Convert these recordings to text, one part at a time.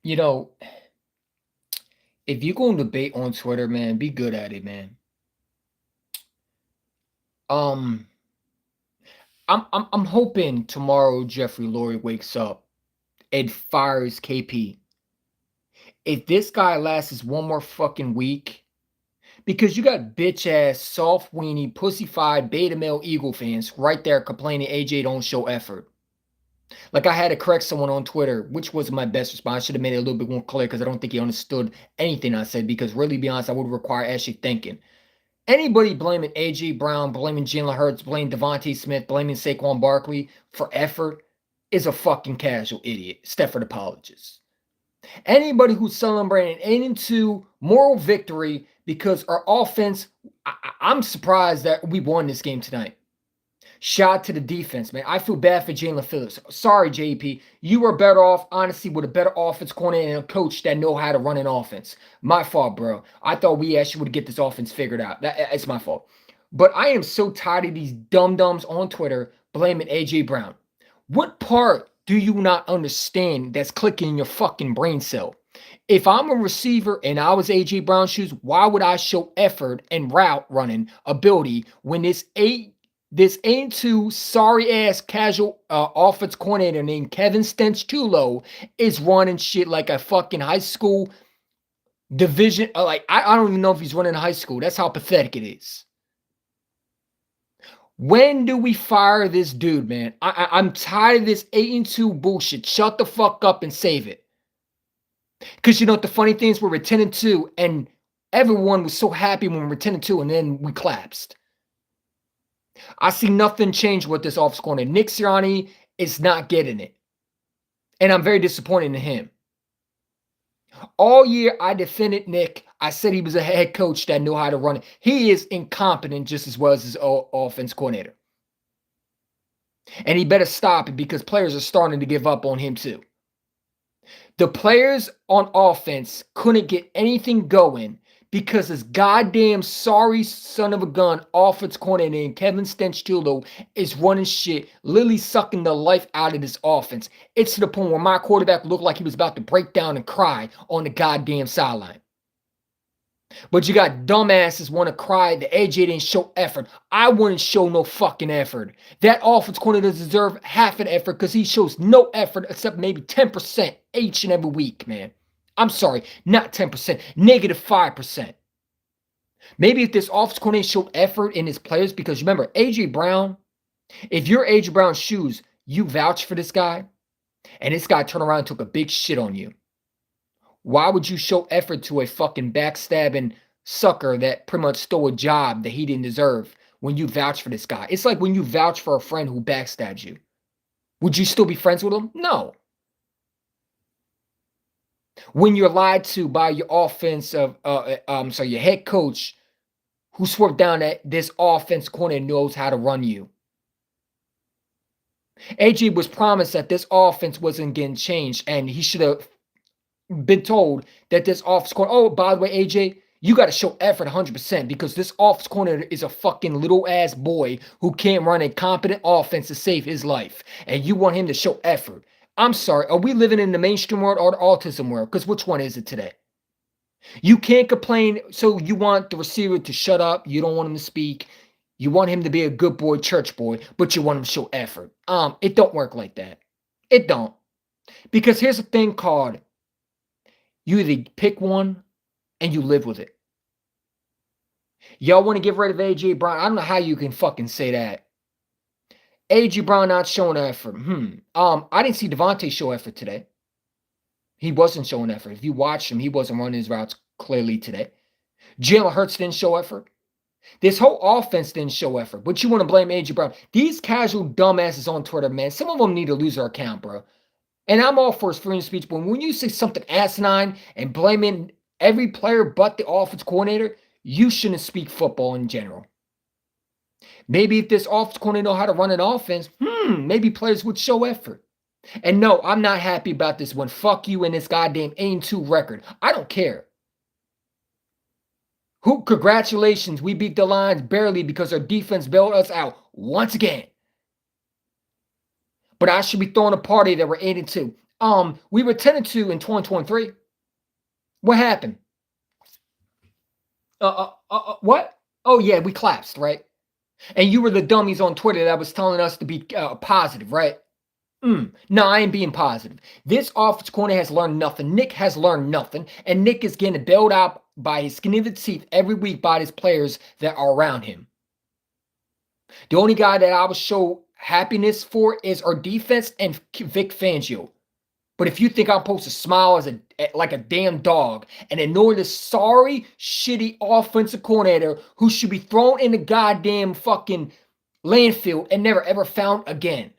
You know, if you go and debate on Twitter, man, be good at it, man. Um, I'm hoping tomorrow Jeffrey Lurie wakes up and fires KP. If this guy lasts one more fucking week, because you got bitch ass, soft weenie, pussyfied beta male Eagle fans right there complaining AJ don't show effort. Like I had to correct someone on Twitter, which wasn't my best response. I should have made it a little bit more clear because I don't think he understood anything I said. Because really, be honest, I would require actually thinking. Anybody blaming AJ Brown, blaming Jalen Hurts, blaming Devontae Smith, blaming Saquon Barkley for effort is a fucking casual idiot. Stefford apologist. Anybody who's celebrating an 8-2 moral victory because our offense, I'm surprised that we won this game tonight. Shout out to the defense, man. I feel bad for Jalen Phillips. Sorry, JP. You were better off, honestly, with a better offense coordinator and a coach that know how to run an offense. My fault, bro. I thought we actually would get this offense figured out. It's my fault. But I am so tired of these dum-dums on Twitter blaming AJ Brown. What part do you not understand that's clicking in your fucking brain cell? If I'm a receiver and I was AJ Brown's shoes, why would I show effort and route running ability when this ain't sorry ass casual offense coordinator named Kevin Stenchulo is running shit like a fucking high school division? Like I don't even know if he's running high school. That's how pathetic it is. When do we fire this dude, man? I'm tired of this 8-2 bullshit. Shut the fuck up and save it. Because you know what the funny thing is, we're 10-2, and everyone was so happy when we were 10-2, and then we collapsed. I see nothing change with this offense corner. Nick Sirianni is not getting it. And I'm very disappointed in him. All year, I defended Nick. I said he was a head coach that knew how to run it. He is incompetent just as well as his offense coordinator. And he better stop it because players are starting to give up on him too. The players on offense couldn't get anything going because this goddamn sorry son of a gun offense coordinator named Kevin Stenchulo is running shit, literally sucking the life out of this offense. It's to the point where my quarterback looked like he was about to break down and cry on the goddamn sideline. But you got dumbasses want to cry that AJ didn't show effort. I wouldn't show no fucking effort. That offense coordinator deserve half an effort because he shows no effort except maybe 10% each and every week, man. I'm sorry, not 10%, -5%. Maybe if this offense coordinator showed effort in his players, because remember, AJ Brown, if you're AJ Brown's shoes, you vouch for this guy, and this guy turned around and took a big shit on you. Why would you show effort to a fucking backstabbing sucker that pretty much stole a job that he didn't deserve when you vouch for this guy? It's like when you vouch for a friend who backstabs you. Would you still be friends with him? No. When you're lied to by your your head coach who swore down that this offense corner knows how to run you. AJ was promised that this offense wasn't getting changed, and he should have been told that this office corner, oh, by the way, AJ, you got to show effort 100% because this office corner is a fucking little ass boy who can't run a competent offense to save his life. And you want him to show effort. I'm sorry, are we living in the mainstream world or the autism world? Because which one is it today? You can't complain. So you want the receiver to shut up. You don't want him to speak. You want him to be a good boy, church boy, but you want him to show effort. It don't work like that. It don't. Because here's a thing called you either pick one and you live with it. Y'all want to get rid of AJ Brown? I don't know how you can fucking say that. AJ Brown not showing effort. I didn't see Devontae show effort today. He wasn't showing effort. If you watched him, he wasn't running his routes clearly today. Jalen Hurts didn't show effort. This whole offense didn't show effort. But you want to blame AJ Brown. These casual dumbasses on Twitter, man, some of them need to lose their account, bro. And I'm all for his freedom of speech, but when you say something asinine and blaming every player but the offense coordinator, you shouldn't speak football in general. Maybe if this offense coordinator know how to run an offense, maybe players would show effort. And no, I'm not happy about this one. Fuck you and this goddamn 8-2 record. I don't care. Congratulations, we beat the Lions barely because our defense bailed us out once again. But I should be throwing a party that we're 8-2. We were 10-2 in 2023. What happened? What? Oh yeah, we collapsed, right? And you were the dummies on Twitter that was telling us to be positive, right? No, I ain't being positive. This offense corner has learned nothing. Nick has learned nothing, and Nick is getting bailed out by his skin of the teeth every week by his players that are around him. The only guy that I would show happiness for is our defense and Vic Fangio. But if you think I'm supposed to smile as like a damn dog and ignore this sorry, shitty offensive coordinator who should be thrown in the goddamn fucking landfill and never ever found again.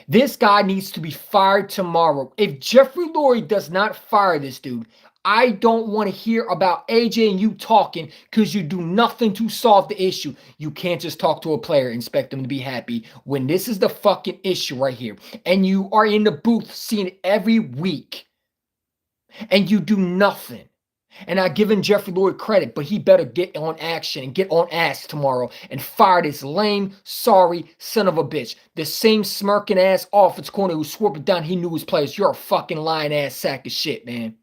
This guy needs to be fired tomorrow. If Jeffrey Lurie does not fire this dude, I don't want to hear about AJ and you talking because you do nothing to solve the issue. You can't just talk to a player and expect them to be happy when this is the fucking issue right here. And you are in the booth seeing it every week. And you do nothing. And I give Jeffrey Lurie credit, but he better get on action and get on ass tomorrow and fire this lame, sorry son of a bitch. The same smirking ass offense corner who swore it down he knew his players. You're a fucking lying ass sack of shit, man.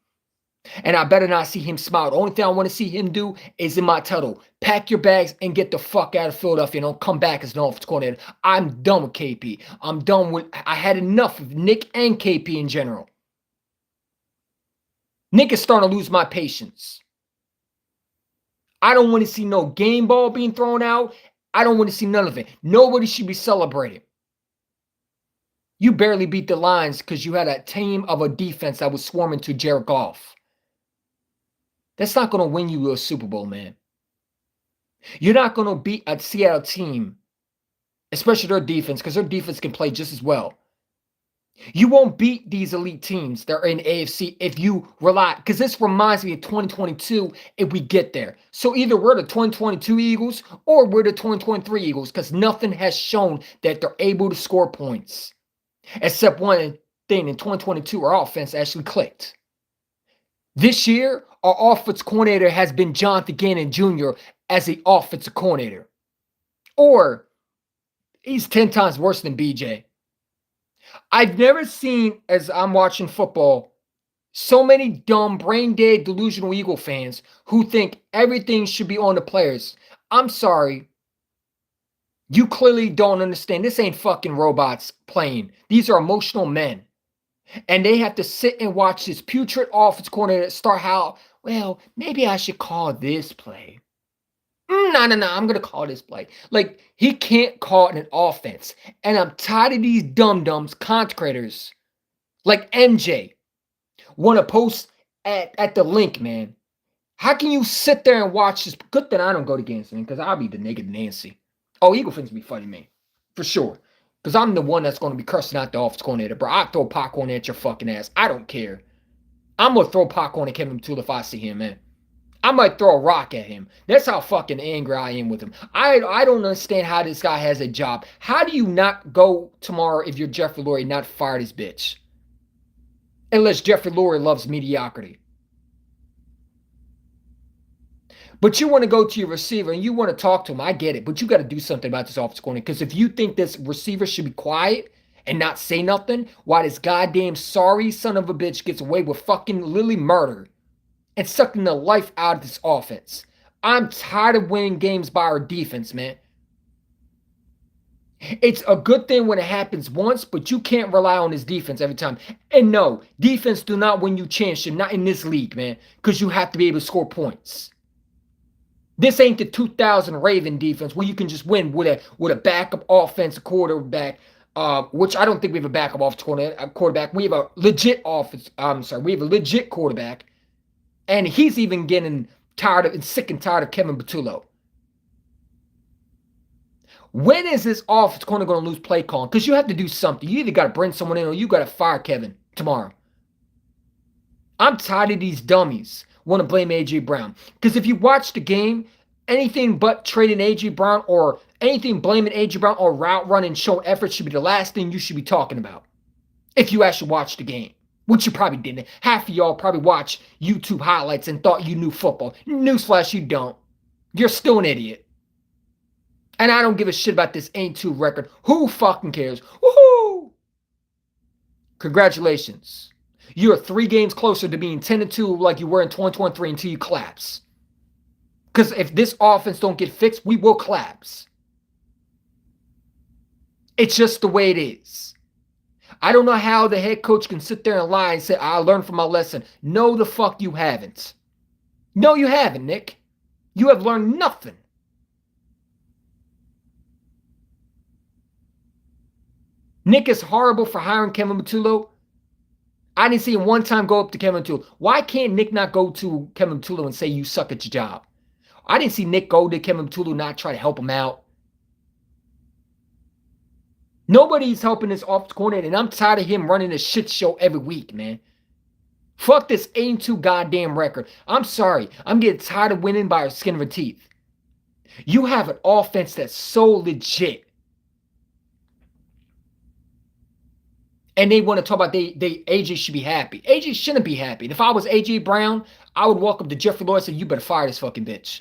And I better not see him smile. The only thing I want to see him do is in my title. Pack your bags and get the fuck out of Philadelphia and don't come back as an offense coordinator. I'm done with KP. I'm done with, I had enough of Nick and KP in general. Nick is starting to lose my patience. I don't want to see no game ball being thrown out. I don't want to see none of it. Nobody should be celebrating. You barely beat the Lions because you had a team of a defense that was swarming to Jared Goff. That's not going to win you a Super Bowl, man. You're not going to beat a Seattle team, especially their defense, because their defense can play just as well. You won't beat these elite teams that are in the AFC if you rely, because this reminds me of 2022 if we get there. So either we're the 2022 Eagles or we're the 2023 Eagles, because nothing has shown that they're able to score points. Except one thing, in 2022, our offense actually clicked. This year, our offensive coordinator has been Jonathan Gannon Jr. as the offensive coordinator. Or he's 10 times worse than BJ. I've never seen, as I'm watching football, so many dumb, brain-dead, delusional Eagle fans who think everything should be on the players. I'm sorry. You clearly don't understand. This ain't fucking robots playing. These are emotional men. And they have to sit and watch this putrid offense coordinator start how, well, maybe I should call this play. No, I'm going to call this play. Like, he can't call it an offense. And I'm tired of these dum-dums, content creators, like MJ, want to post at the link, man. How can you sit there and watch this? Good thing I don't go to games, man, because I'll be the naked Nancy. Oh, Eagle fans be funny, man. For sure. Because I'm the one that's going to be cursing out the offense coordinator, bro. I'll throw popcorn at your fucking ass. I don't care. I'm going to throw popcorn at Kevin Toole if I see him, man. I might throw a rock at him. That's how fucking angry I am with him. I don't understand how this guy has a job. How do you not go tomorrow if you're Jeffrey Lurie not fire this bitch? Unless Jeffrey Lurie loves mediocrity. But you want to go to your receiver and you want to talk to him. I get it. But you got to do something about this offensive corner. Because if you think this receiver should be quiet and not say nothing, while this goddamn sorry son of a bitch gets away with fucking literally murder and sucking the life out of this offense. I'm tired of winning games by our defense, man. It's a good thing when it happens once, but you can't rely on this defense every time. And no, defense do not win you championship, not in this league, man, because you have to be able to score points. This ain't the 2000 Raven defense where you can just win with a backup offensive quarterback, which I don't think we have a backup offensive quarterback. We have a legit we have a legit quarterback. And he's even getting tired of and sick and tired of Kevin Patullo. When is this offense going to lose play calling? Because you have to do something. You either got to bring someone in or you got to fire Kevin tomorrow. I'm tired of these dummies want to blame A.J. Brown. Because if you watch the game, anything but trading A.J. Brown or anything blaming A.J. Brown or route running showing effort should be the last thing you should be talking about. If you actually watch the game. Which you probably didn't. Half of y'all probably watch YouTube highlights and thought you knew football. Newsflash, you don't. You're still an idiot. And I don't give a shit about this 8-2 record. Who fucking cares? Woohoo! Congratulations. You're 3 games closer to being 10-2 like you were in 2023 until you collapse. Because if this offense don't get fixed, we will collapse. It's just the way it is. I don't know how the head coach can sit there and lie and say, I learned from my lesson. No, the fuck you haven't. No, you haven't, Nick. You have learned nothing. Nick is horrible for hiring Kevin Matulo. I didn't see him one time go up to Kevin Matulo. Why can't Nick not go to Kevin Matulo and say you suck at your job? I didn't see Nick go to Kevin Matulo not try to help him out. Nobody's helping this offense coordinator, and I'm tired of him running a shit show every week, man. Fuck this 8-2 goddamn record. I'm sorry. I'm getting tired of winning by the skin of our teeth. You have an offense that's so legit. And they want to talk about AJ should be happy. AJ shouldn't be happy. And if I was AJ Brown, I would walk up to Jeffrey Lloyd and say, you better fire this fucking bitch.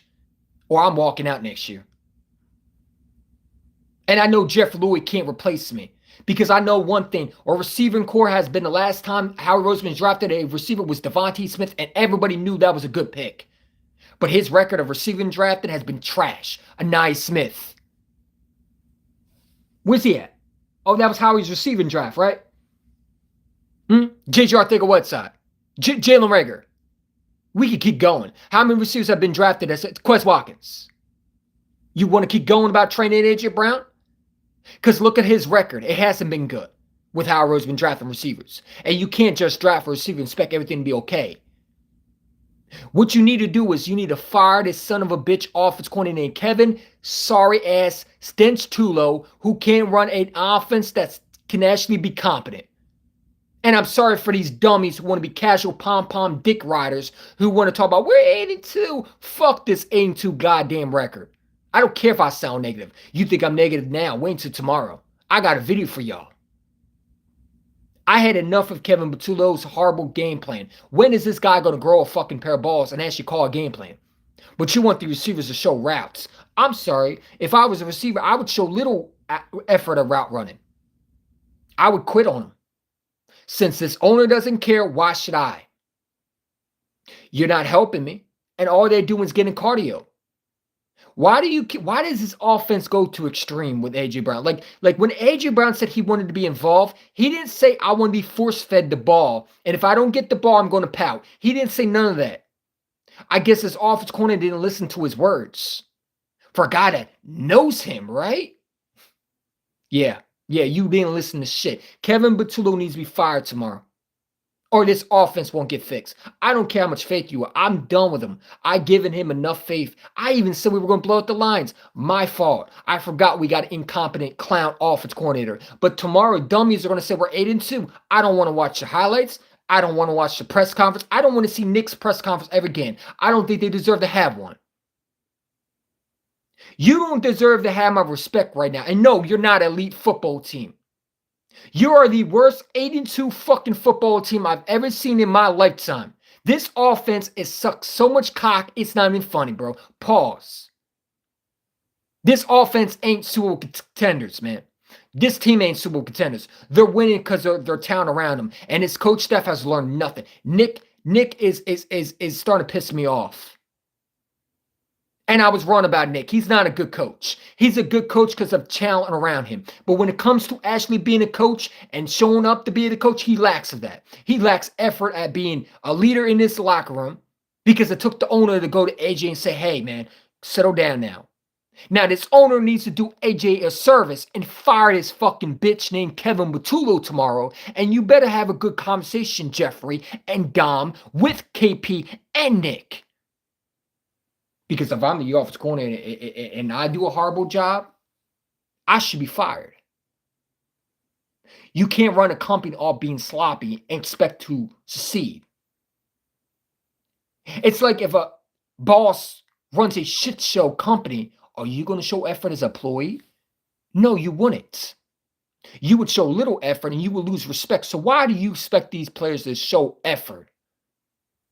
Or I'm walking out next year. And I know Jeff Lloyd can't replace me. Because I know one thing. Our receiving core has been the last time Howard Roseman drafted a receiver was Devontae Smith. And everybody knew that was a good pick. But his record of receiving drafted has been trash. Annoyme Smith. Where's he at? Oh, that was Howard's receiving draft, right? J.J. Arthur-Whiteside. Jalen Reagor. We could keep going. How many receivers have been drafted as Quez Watkins? You want to keep going about training A.J. Brown? Because look at his record. It hasn't been good with Howard Roseman drafting receivers. And you can't just draft a receiver and expect everything to be okay. What you need to do is you need to fire this son of a bitch offense coordinator named Kevin sorry-ass Stench Tulo who can't run an offense that can actually be competent. And I'm sorry for these dummies who want to be casual pom-pom dick riders who want to talk about, we're 8-2. Fuck this 8-2 goddamn record. I don't care if I sound negative. You think I'm negative now. Wait until tomorrow. I got a video for y'all. I had enough of Kevin Matulo's horrible game plan. When is this guy going to grow a fucking pair of balls and actually call a game plan? But you want the receivers to show routes. I'm sorry. If I was a receiver, I would show little effort of route running. I would quit on him. Since this owner doesn't care, why should I? You're not helping me. And all they're doing is getting cardio. Why does this offense go to extreme with A.J. Brown? Like when A.J. Brown said he wanted to be involved, he didn't say, I want to be force-fed the ball. And if I don't get the ball, I'm going to pout. He didn't say none of that. I guess his offense coordinator didn't listen to his words. For a guy that knows him, right? Yeah, you didn't listen to shit. Kevin Matulo needs to be fired tomorrow. Or this offense won't get fixed. I don't care how much faith you are. I'm done with him. I've given him enough faith. I even said we were going to blow up the Lions. My fault. I forgot we got an incompetent clown offense coordinator. But tomorrow, dummies are going to say we're 8-2. I don't want to watch the highlights. I don't want to watch the press conference. I don't want to see Nick's press conference ever again. I don't think they deserve to have one. You don't deserve to have my respect right now. And no, you're not an elite football team. You are the worst 8-2 fucking football team I've ever seen in my lifetime. This offense is sucks so much cock, it's not even funny, bro. Pause. This offense ain't Super Bowl contenders, man. This team ain't Super Bowl contenders. They're winning because of their talent around them. And his coach staff has learned nothing. Nick is starting to piss me off. And I was wrong about Nick. He's not a good coach. He's a good coach because of talent around him. But when it comes to actually being a coach and showing up to be the coach, he lacks of that. He lacks effort at being a leader in this locker room because it took the owner to go to AJ and say, hey, man, settle down now. Now, this owner needs to do AJ a service and fire this fucking bitch named Kevin Matulo tomorrow. And you better have a good conversation, Jeffrey and Dom, with KP and Nick. Because if I'm the offensive coordinator and I do a horrible job, I should be fired. You can't run a company all being sloppy and expect to succeed. It's like if a boss runs a shit show company, are you going to show effort as an employee? No, you wouldn't. You would show little effort and you would lose respect. So why do you expect these players to show effort?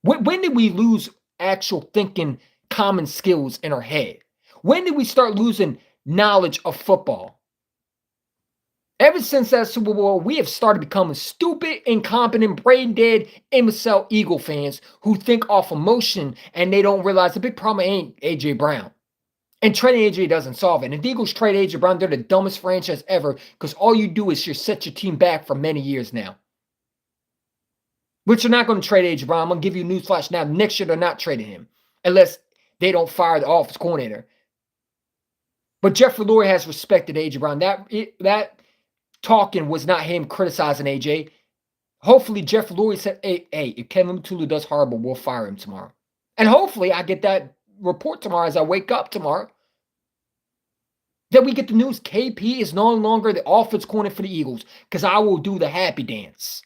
When did we lose actual thinking common skills in our head? When did we start losing knowledge of football? Ever since that Super Bowl, we have started becoming stupid, incompetent, brain dead, imbecile Eagle fans who think off emotion and they don't realize the big problem ain't AJ Brown. And trading AJ doesn't solve it. And if the Eagles trade AJ Brown, they're the dumbest franchise ever because all you do is you set your team back for many years now. Which you're not going to trade AJ Brown. I'm going to give you a newsflash now. Next year, they're not trading him unless they don't fire the offense coordinator. But Jeffrey Lurie has respected AJ Brown. That talking was not him criticizing AJ. Hopefully, Jeff Lurie said, hey, if Kevin Tulu does horrible, we'll fire him tomorrow. And hopefully, I get that report tomorrow as I wake up tomorrow. That we get the news KP is no longer the offense coordinator for the Eagles because I will do the happy dance.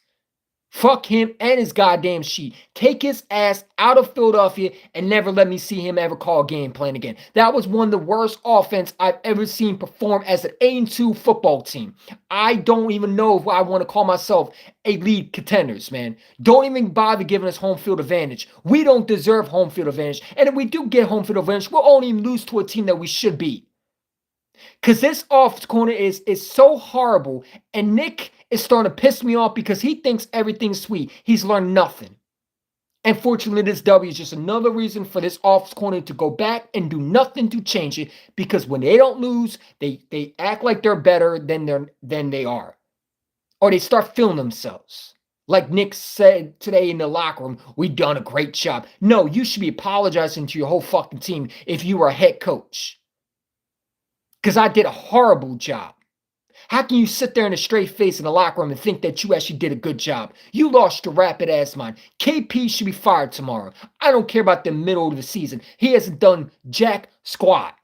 Fuck him and his goddamn sheet. Take his ass out of Philadelphia and never let me see him ever call a game plan again. That was one of the worst offense I've ever seen perform as an 8-2 football team. I don't even know if I want to call myself a lead contenders, man. Don't even bother giving us home field advantage. We don't deserve home field advantage. And if we do get home field advantage, we'll only lose to a team that we should beat. Because this offense corner is so horrible, and Nick is starting to piss me off because he thinks everything's sweet. He's learned nothing. And fortunately, this W is just another reason for this offense corner to go back and do nothing to change it. Because when they don't lose, they act like they're better than they are, or they start feeling themselves. Like Nick said today in the locker room, we done a great job. No, you should be apologizing to your whole fucking team if you were a head coach. Because I did a horrible job. How can you sit there in a straight face in the locker room and think that you actually did a good job? You lost your rapid ass mind. KP should be fired tomorrow. I don't care about the middle of the season. He hasn't done jack squat.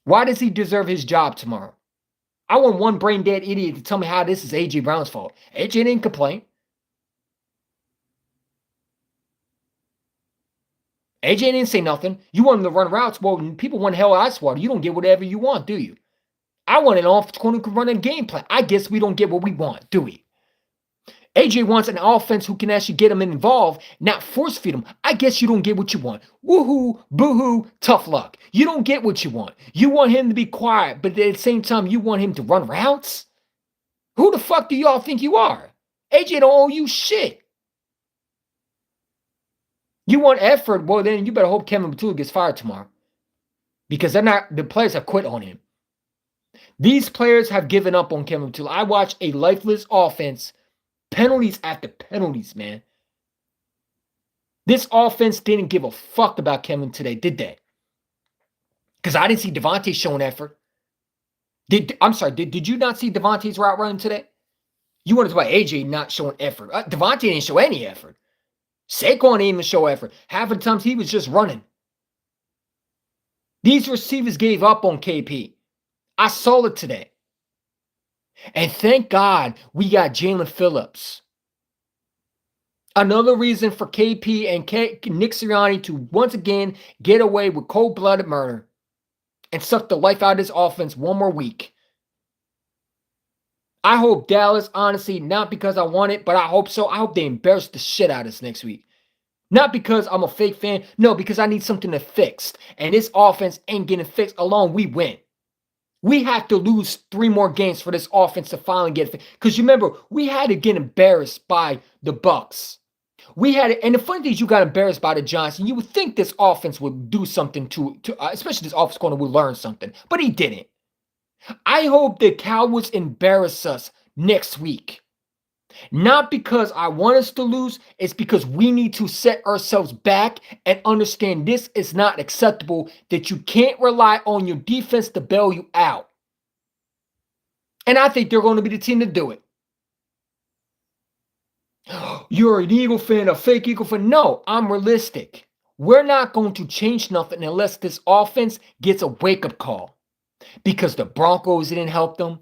Why does he deserve his job tomorrow? I want one brain dead idiot to tell me how this is AJ Brown's fault. AJ didn't complain. AJ didn't say nothing. You want him to run routes. Well, people want hell ice water. You don't get whatever you want, do you? I want an offense who can run a game plan. I guess we don't get what we want, do we? AJ wants an offense who can actually get him involved, not force feed him. I guess you don't get what you want. Woohoo, boohoo, tough luck. You don't get what you want. You want him to be quiet, but at the same time, you want him to run routes? Who the fuck do y'all think you are? AJ don't owe you shit. You want effort? Well, then you better hope Kevin Batula gets fired tomorrow. Because the players have quit on him. These players have given up on Kevin Batula. I watched a lifeless offense, penalties after penalties, man. This offense didn't give a fuck about Kevin today, did they? Because I didn't see Devontae showing effort. Did you not see Devontae's route running today? You wanted to talk about AJ not showing effort. Devontae didn't show any effort. Saquon didn't even show effort. Half of the times he was just running. These receivers gave up on KP. I saw it today. And thank God we got Jalen Phillips. Another reason for KP and Nick Sirianni to once again get away with cold-blooded murder and suck the life out of this offense one more week. I hope Dallas, honestly, not because I want it, but I hope so. I hope they embarrass the shit out of us next week. Not because I'm a fake fan. No, because I need something to fix. And this offense ain't getting fixed alone. We win. We have to lose 3 more games for this offense to finally get fixed. Because you remember, we had to get embarrassed by the Bucks. We had it, and the funny thing is, you got embarrassed by the Giants, and you would think this offense would do something to especially this offense corner would learn something, but he didn't. I hope the Cowboys embarrass us next week. Not because I want us to lose, it's because we need to set ourselves back and understand this is not acceptable, that you can't rely on your defense to bail you out. And I think they're going to be the team to do it. You're an Eagle fan, a fake Eagle fan. No, I'm realistic. We're not going to change nothing unless this offense gets a wake-up call. Because the Broncos didn't help them.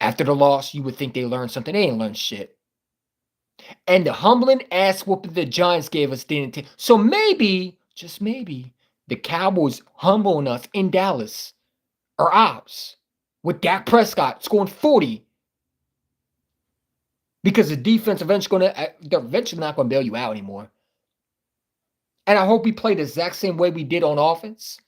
After the loss, you would think they learned something. They ain't learned shit. And the humbling ass whooping the Giants gave us didn't take. So maybe, just maybe, the Cowboys humbling us in Dallas are ours. With Dak Prescott scoring 40. Because the defense they're eventually not going to bail you out anymore. And I hope we play the exact same way we did on offense.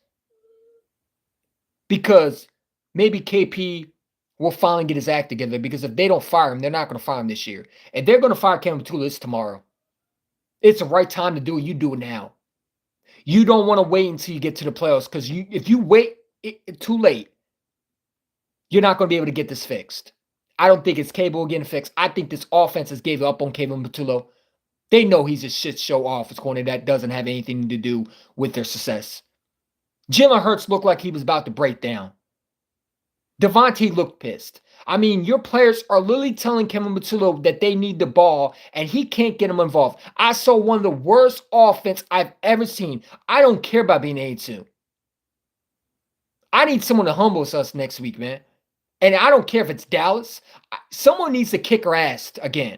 Because maybe KP will finally get his act together, because if they don't fire him, they're not going to fire him this year. If they're going to fire Kevin Patullo, it's tomorrow. It's the right time to do it. You do it now. You don't want to wait until you get to the playoffs, because if you wait too late, you're not going to be able to get this fixed. I don't think it's capable of getting fixed. I think this offense has gave up on Kevin Patullo. They know he's a shit show offense corner that doesn't have anything to do with their success. Jalen Hurts looked like he was about to break down. Devontae looked pissed. I mean, your players are literally telling Kevin Patullo that they need the ball, and he can't get them involved. I saw one of the worst offense I've ever seen. I don't care about being 82. I need someone to humble us next week, man. And I don't care if it's Dallas. Someone needs to kick our ass again.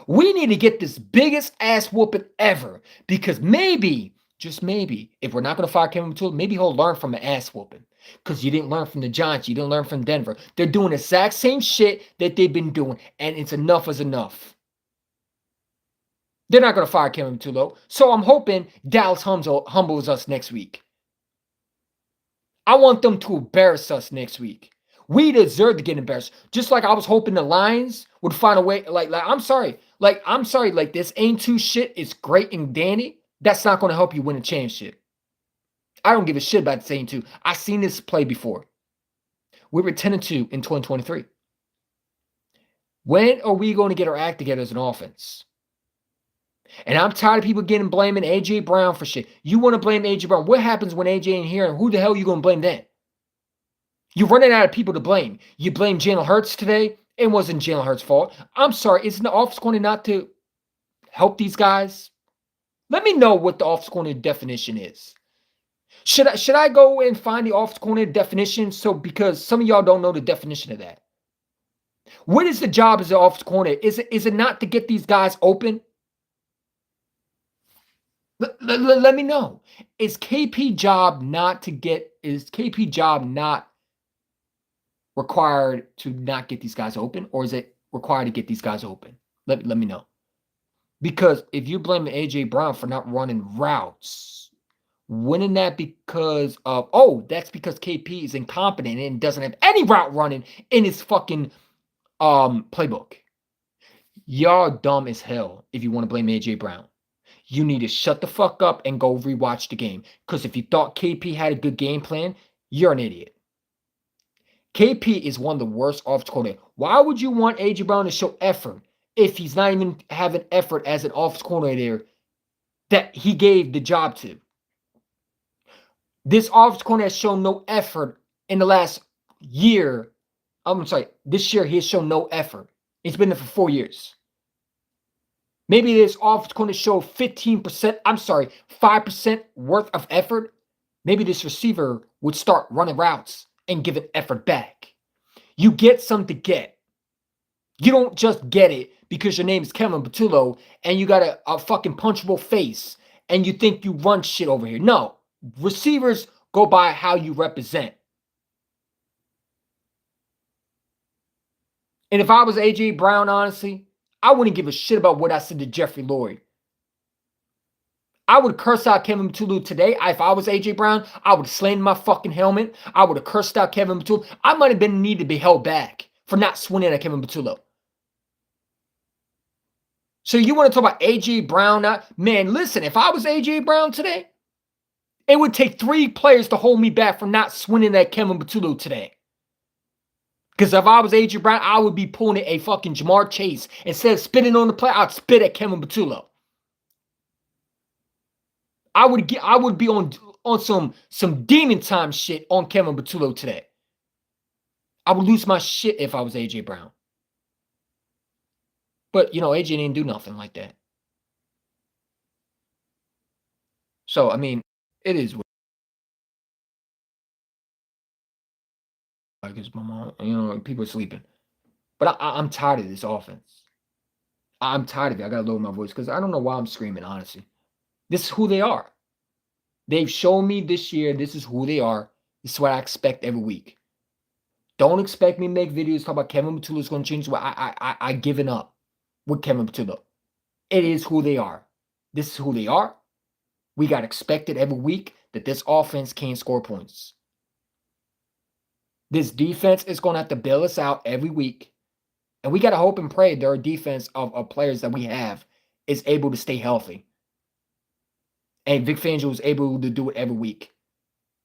We need to get this biggest ass whooping ever, because maybe, just maybe, if we're not going to fire Kevin Patullo, maybe he'll learn from the ass whooping. Because you didn't learn from the Giants. You didn't learn from Denver. They're doing the exact same shit that they've been doing, and it's enough is enough. They're not going to fire Kevin Patullo. So I'm hoping Dallas humbles us next week. I want them to embarrass us next week. We deserve to get embarrassed. Just like I was hoping the Lions would find a way. I'm sorry. Like this ain't too shit. It's great and dandy. That's not going to help you win a championship. I don't give a shit about the same two. I've seen this play before. We were 10-2 in 2023. When are we going to get our act together as an offense? And I'm tired of people blaming A.J. Brown for shit. You want to blame A.J. Brown. What happens when A.J. ain't here, and who the hell are you going to blame then? You're running out of people to blame. You blame Jalen Hurts today. It wasn't Jalen Hurts' fault. I'm sorry. Isn't the offense corner not to help these guys? Let me know what the offense corner definition is. Should I go and find the offense corner definition? Because some of y'all don't know the definition of that. What is the job as an offense corner? Is it not to get these guys open? Let me know. Is KP job not required to not get these guys open, or is it required to get these guys open? Let me know. Because if you blame AJ Brown for not running routes, wouldn't that because of that's because KP is incompetent and doesn't have any route running in his fucking playbook. Y'all dumb as hell if you want to blame AJ Brown. You need to shut the fuck up and go rewatch the game. Because if you thought KP had a good game plan, you're an idiot. KP is one of the worst offensive coordinators. Why would you want AJ Brown to show effort if he's not even having effort as an offensive coordinator that he gave the job to? This offensive coordinator has shown no effort in the last year. I'm sorry, this year he has shown no effort. It's been there for 4 years. Maybe this offensive coordinator showed 5% worth of effort. Maybe this receiver would start running routes and give an effort back. You get something to get. You don't just get it because your name is Kevin Patullo and you got a fucking punchable face and you think you run shit over here. No. Receivers go by how you represent. And if I was A.J. Brown, honestly, I wouldn't give a shit about what I said to Jeffrey Lurie. I would curse out Kevin Patullo today. If I was A.J. Brown, I would have slammed my fucking helmet. I would have cursed out Kevin Patullo. I might have been needed to be held back for not swinging at Kevin Patullo. So you want to talk about A.J. Brown? Man, listen, if I was A.J. Brown today, it would take 3 players to hold me back from not swinging at Kevin Patullo today. Because if I was A.J. Brown, I would be pulling a fucking Jamar Chase. Instead of spitting on the play, I'd spit at Kevin Patullo. I would be on some demon time shit on Kevin Patullo today. I would lose my shit if I was A.J. Brown. But, AJ didn't do nothing like that. So, I mean, it is what because my mom, people are sleeping. But I'm tired of this offense. I'm tired of it. I got to lower my voice because I don't know why I'm screaming, honestly. This is who they are. They've shown me this year this is who they are. This is what I expect every week. Don't expect me to make videos talk about Kevin Patullo is going to change. I given up with Kevin Patullo. It is who they are. This is who they are. We got expected every week that this offense can't score points. This defense is going to have to bail us out every week. And we got to hope and pray their defense of players that we have is able to stay healthy. And Vic Fangio is able to do it every week.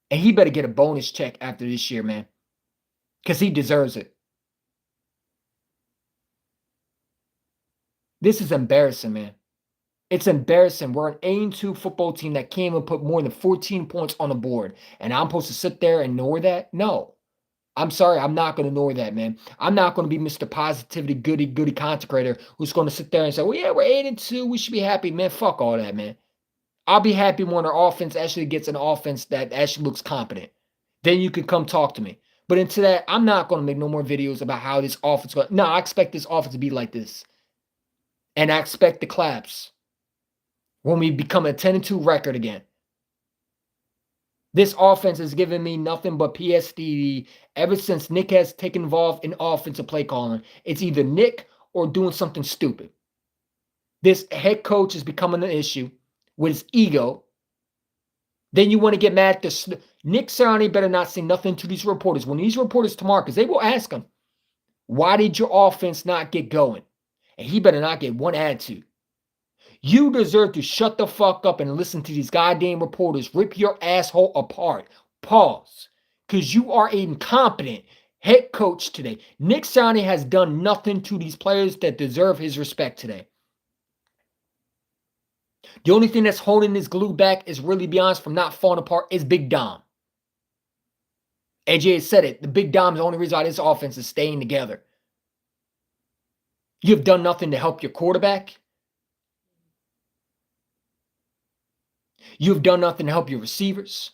And he better get a bonus check after this year, man. Because he deserves it. This is embarrassing, man. It's embarrassing. We're an 8-2 football team that came and put more than 14 points on the board. And I'm supposed to sit there and ignore that? No. I'm sorry. I'm not going to ignore that, man. I'm not going to be Mr. Positivity, goody content creator who's going to sit there and say, well, yeah, we're 8-2. We should be happy, man. Fuck all that, man. I'll be happy when our offense actually gets an offense that actually looks competent. Then you can come talk to me. But into that, I'm not going to make no more videos about how this offense goes. No, I expect this offense to be like this. And I expect the claps when we become a 10-2 record again. This offense has given me nothing but PSD ever since Nick has taken involved in offensive play calling. It's either Nick or doing something stupid. This head coach is becoming an issue with his ego. Then you want to get mad at Nick Sirianni better not say nothing to these reporters. When these reporters tomorrow, because they will ask him, why did your offense not get going? And he better not get one attitude. You deserve to shut the fuck up and listen to these goddamn reporters rip your asshole apart. Pause. Because you are an incompetent head coach today. Nick Sirianni has done nothing to these players that deserve his respect today. The only thing that's holding this glue back is, really be honest, from not falling apart is Big Dom. AJ has said it. The Big Dom is the only reason why this offense is staying together. You've done nothing to help your quarterback. You've done nothing to help your receivers.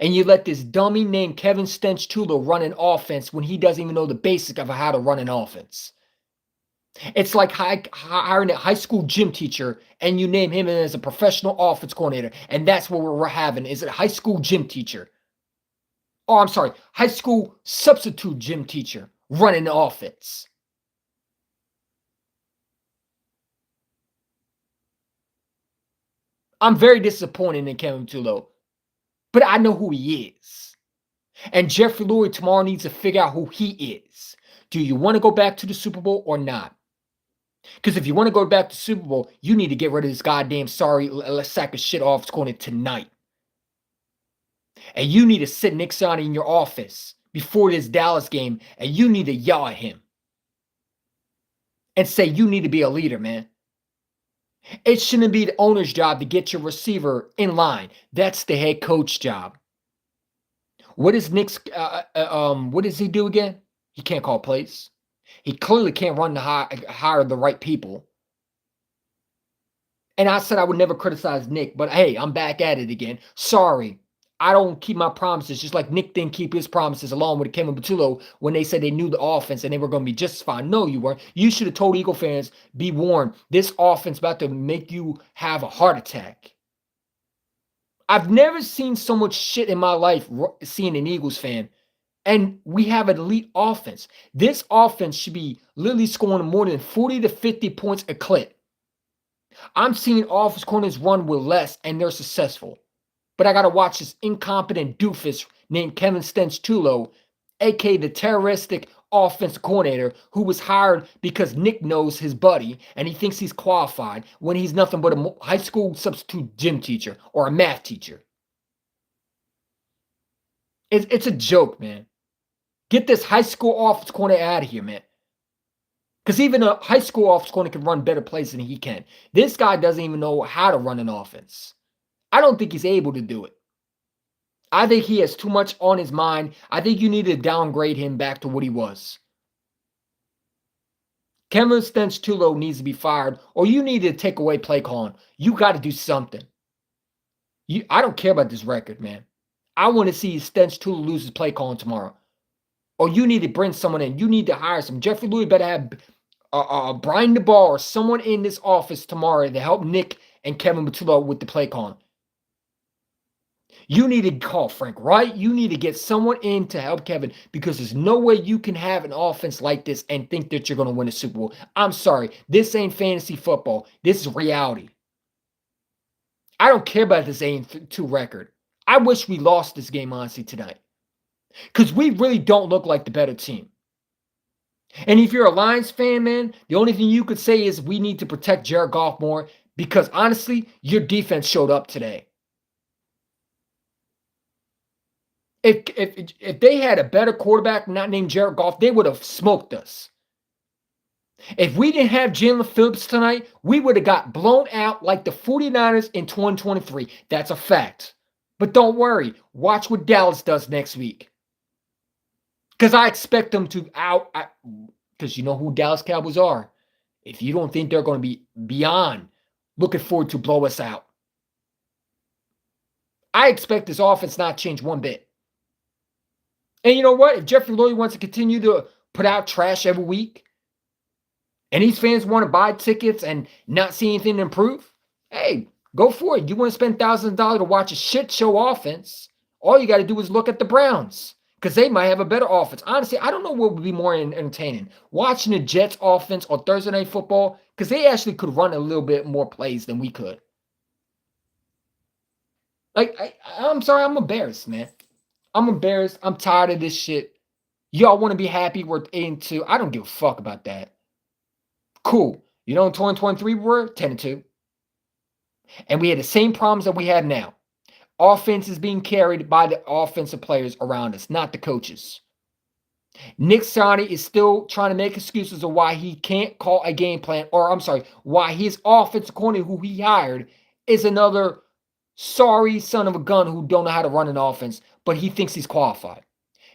And you let this dummy named Kevin Stench-Tulo run an offense when he doesn't even know the basic of how to run an offense. It's like hiring a high school gym teacher and you name him as a professional offense coordinator. And that's what we're having, is a high school gym teacher. Oh, I'm sorry, high school substitute gym teacher running the offense. I'm very disappointed in Kevin Tulo, but I know who he is. And Jeffrey Lurie tomorrow needs to figure out who he is. Do you want to go back to the Super Bowl or not? Because if you want to go back to the Super Bowl, you need to get rid of this goddamn sorry sack of shit offense coordinator tonight. And you need to sit Nick Sirianni in your office before this Dallas game, and you need to yell at him and say you need to be a leader, man. It shouldn't be the owner's job to get your receiver in line. That's the head coach job. What is Nick's? What does he do again? He can't call plays. He clearly can't hire the right people. And I said I would never criticize Nick, but hey, I'm back at it again. Sorry, I don't keep my promises, just like Nick didn't keep his promises along with Kevin Patullo when they said they knew the offense and they were going to be just fine. No, you weren't. You should have told Eagle fans, be warned, this offense about to make you have a heart attack. I've never seen so much shit in my life seeing an Eagles fan. And we have an elite offense. This offense should be literally scoring more than 40 to 50 points a clip. I'm seeing offense corners run with less, and they're successful. But I got to watch this incompetent doofus named Kevin Stench-Tulo, a.k.a. the terroristic offensive coordinator who was hired because Nick knows his buddy and he thinks he's qualified when he's nothing but a high school substitute gym teacher or a math teacher. It's a joke, man. Get this high school offense coordinator out of here, man. Because even a high school offense coordinator can run better plays than he can. This guy doesn't even know how to run an offense. I don't think he's able to do it. I think he has too much on his mind. I think you need to downgrade him back to what he was. Kevin Stench-Tulo needs to be fired, or you need to take away play calling. You got to do something. I don't care about this record, man. I want to see Stench-Tulo lose his play calling tomorrow. Or you need to bring someone in. You need to hire some. Jeffrey Lurie better have Brian DeBall or someone in this office tomorrow to help Nick and Kevin Patullo with the play calling. You need to call Frank Wright. You need to get someone in to help Kevin, because there's no way you can have an offense like this and think that you're going to win a Super Bowl. I'm sorry. This ain't fantasy football. This is reality. I don't care about this 8-2 record. I wish we lost this game, honestly, tonight. Because we really don't look like the better team. And if you're a Lions fan, man, the only thing you could say is we need to protect Jared Goff more because honestly, your defense showed up today. If they had a better quarterback not named Jared Goff, they would have smoked us. If we didn't have Jalen Phillips tonight, we would have got blown out like the 49ers in 2023. That's a fact. But don't worry. Watch what Dallas does next week. Because I expect them to because you know who Dallas Cowboys are. If you don't think they're going to be beyond looking forward to blow us out. I expect this offense not change one bit. And you know what? If Jeffrey Lurie wants to continue to put out trash every week, and these fans want to buy tickets and not see anything improve, hey, go for it. You want to spend thousands of dollars to watch a shit show offense, all you got to do is look at the Browns because they might have a better offense. Honestly, I don't know what would be more entertaining. Watching the Jets offense on Thursday Night Football because they actually could run a little bit more plays than we could. I'm sorry, I'm embarrassed, man. I'm embarrassed. I'm tired of this shit. Y'all want to be happy we're 8-2. I don't give a fuck about that. Cool. You know, in 2023, we were 10-2. And we had the same problems that we have now. Offense is being carried by the offensive players around us, not the coaches. Nick Sirianni is still trying to make excuses of why he can't call a game plan, or I'm sorry, why his offensive coordinator who he hired is another sorry son of a gun who don't know how to run an offense, but he thinks he's qualified.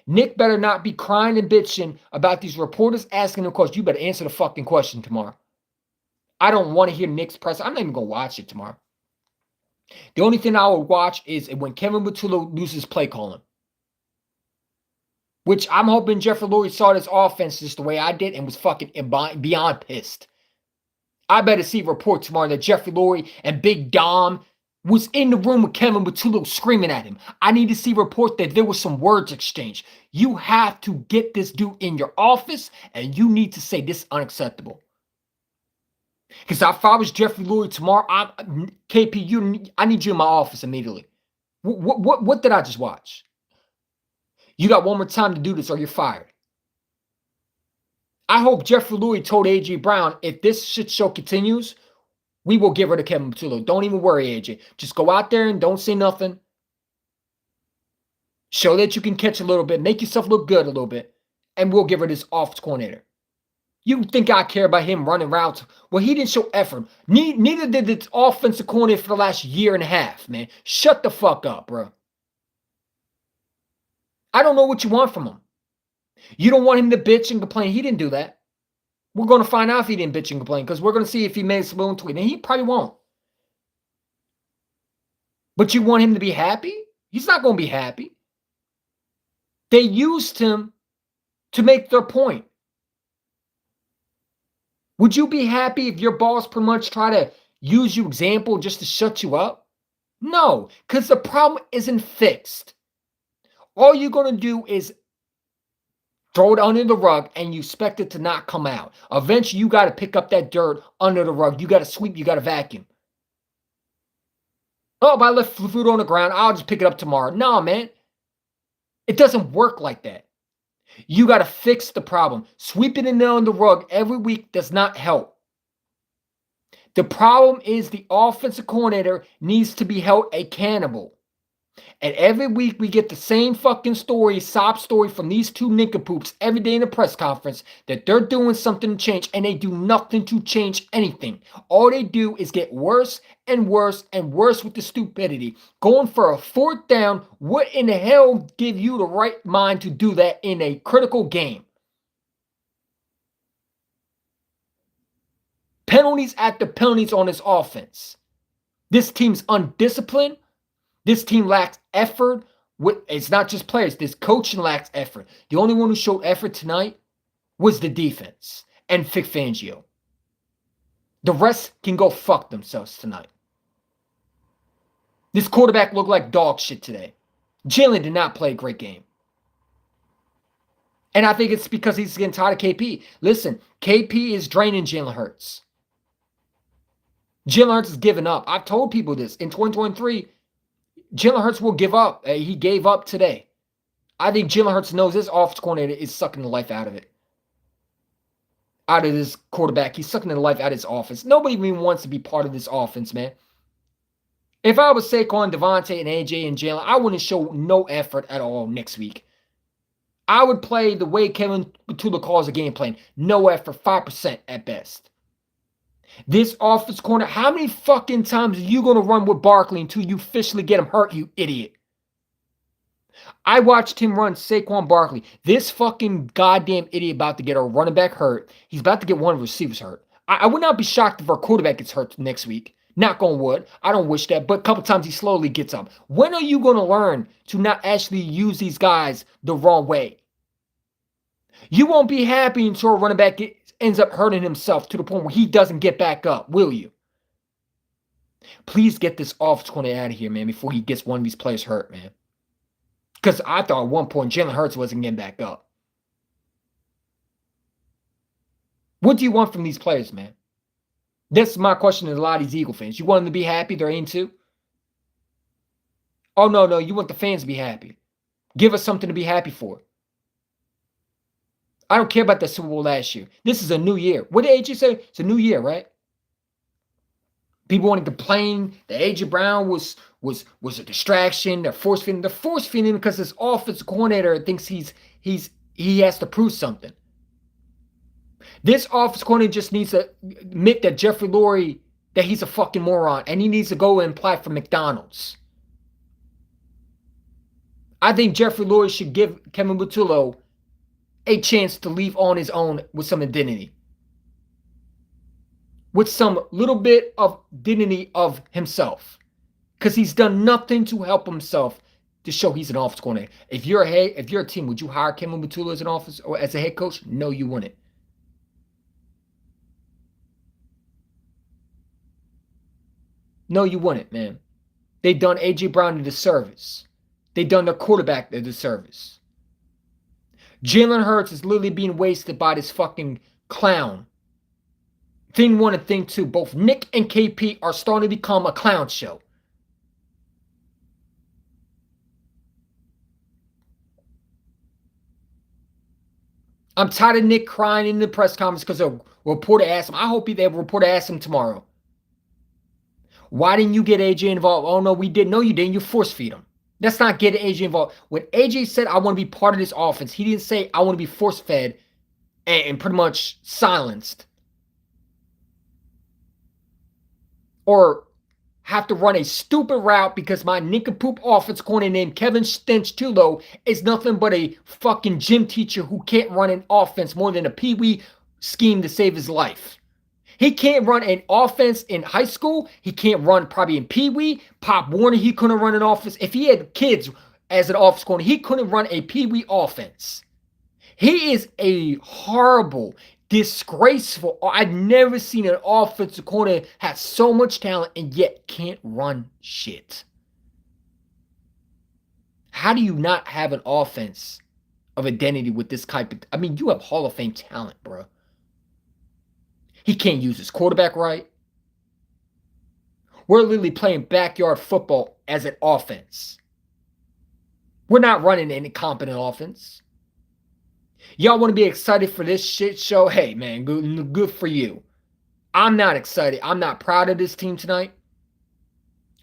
Nick better not be crying and bitching about these reporters asking him questions. You better answer the fucking question tomorrow. I don't want to hear Nick's press. I'm not even going to watch it tomorrow. The only thing I would watch is when Kevin Butula loses play calling. Which I'm hoping Jeffrey Lurie saw this offense just the way I did and was fucking beyond pissed. I better see a report tomorrow that Jeffrey Lurie and Big Dom was in the room with Kevin Butula screaming at him. I need to see a report that there was some words exchanged. You have to get this dude in your office and you need to say this is unacceptable. Because if I was Jeffrey Lurie tomorrow, KP, I need you in my office immediately. What did I just watch? You got one more time to do this or you're fired. I hope Jeffrey Lurie told A.J. Brown, if this shit show continues, we will get rid of Kevin Butula. Don't even worry, AJ. Just go out there and don't say nothing. Show that you can catch a little bit. Make yourself look good a little bit. And we'll get rid of this offense coordinator. You think I care about him running routes? Well, he didn't show effort. Neither did the offensive coordinator for the last year and a half, man. Shut the fuck up, bro. I don't know what you want from him. You don't want him to bitch and complain. He didn't do that. We're going to find out if he didn't bitch and complain because we're going to see if he made a saloon tweet. And he probably won't. But you want him to be happy? He's not going to be happy. They used him to make their point. Would you be happy if your boss pretty much try to use you example just to shut you up? No, because the problem isn't fixed. All you're going to do is throw it under the rug and you expect it to not come out. Eventually, you got to pick up that dirt under the rug. You got to sweep. You got to vacuum. Oh, if I left food on the ground, I'll just pick it up tomorrow. No, man. It doesn't work like that. You got to fix the problem. Sweeping it on the rug every week does not help. The problem is the offensive coordinator needs to be held accountable. And every week we get the same fucking sob story from these two nincompoops every day in the press conference that they're doing something to change and they do nothing to change anything. All they do is get worse and worse and worse with the stupidity. Going for a fourth down, what in the hell give you the right mind to do that in a critical game? Penalties after penalties on this offense. This team's undisciplined. This team lacks effort. It's not just players. This coaching lacks effort. The only one who showed effort tonight was the defense and Vic Fangio. The rest can go fuck themselves tonight. This quarterback looked like dog shit today. Jalen did not play a great game. And I think it's because he's getting tired of KP. Listen, KP is draining Jalen Hurts. Jalen Hurts is giving up. I've told people this. In 2023, Jalen Hurts will give up. He gave up today. I think Jalen Hurts knows this offense coordinator is sucking the life out of it. Out of this quarterback. He's sucking the life out of his offense. Nobody even wants to be part of this offense, man. If I was Saquon, Devontae, and AJ and Jalen, I wouldn't show no effort at all next week. I would play the way Kevin Petula calls the game plan. No effort, 5% at best. This offense corner, how many fucking times are you going to run with Barkley until you officially get him hurt, you idiot? I watched him run Saquon Barkley. This fucking goddamn idiot about to get a running back hurt. He's about to get one of the receivers hurt. I would not be shocked if our quarterback gets hurt next week. Knock on wood. I don't wish that, but a couple times he slowly gets up. When are you going to learn to not actually use these guys the wrong way? You won't be happy until a running back ends up hurting himself to the point where he doesn't get back up, will you? Please get this offense corner out of here, man, before he gets one of these players hurt, man. Because I thought at one point Jalen Hurts wasn't getting back up. What do you want from these players, man? That's my question to a lot of these Eagle fans. You want them to be happy they're 8-2? Oh, no, you want the fans to be happy. Give us something to be happy for. I don't care about the Super Bowl last year. This is a new year. What did AJ say? It's a new year, right? People want to complain that AJ Brown was a distraction. They're force feeding. They're force feeding because his offensive coordinator thinks he has to prove something. This offensive coordinator just needs to admit that Jeffrey Lurie, that he's a fucking moron, and he needs to go and apply for McDonald's. I think Jeffrey Lurie should give Kevin Butullo a chance to leave on his own with some identity. With some little bit of dignity of himself. Because he's done nothing to help himself to show he's an offense coordinator. If you're a team, would you hire Kevin Butullo as an office or as a head coach? No, you wouldn't. No, you wouldn't, man. They done AJ Brown a disservice. They done their quarterback a disservice. Jalen Hurts is literally being wasted by this fucking clown. Thing one and thing two, both Nick and KP are starting to become a clown show. I'm tired of Nick crying in the press conference because a reporter asked him. I hope the reporter asks him tomorrow. Why didn't you get AJ involved? Oh, no, we didn't. No, you didn't. You force feed him. That's not getting AJ involved. When AJ said, I want to be part of this offense, he didn't say, I want to be force fed and pretty much silenced. Or have to run a stupid route because my nincompoop offense coordinator named Kevin Stench-Tulo is nothing but a fucking gym teacher who can't run an offense more than a pee-wee scheme to save his life. He can't run an offense in high school. He can't run probably in pee-wee. Pop Warner, he couldn't run an offense. If he had kids as an offense coordinator, he couldn't run a pee-wee offense. He is a horrible, disgraceful. I've never seen an offensive coordinator have so much talent and yet can't run shit. How do you not have an offense of identity with this type of... I mean, you have Hall of Fame talent, bro. He can't use his quarterback right. We're literally playing backyard football as an offense. We're not running an incompetent offense. Y'all want to be excited for this shit show? Hey, man, good for you. I'm not excited. I'm not proud of this team tonight.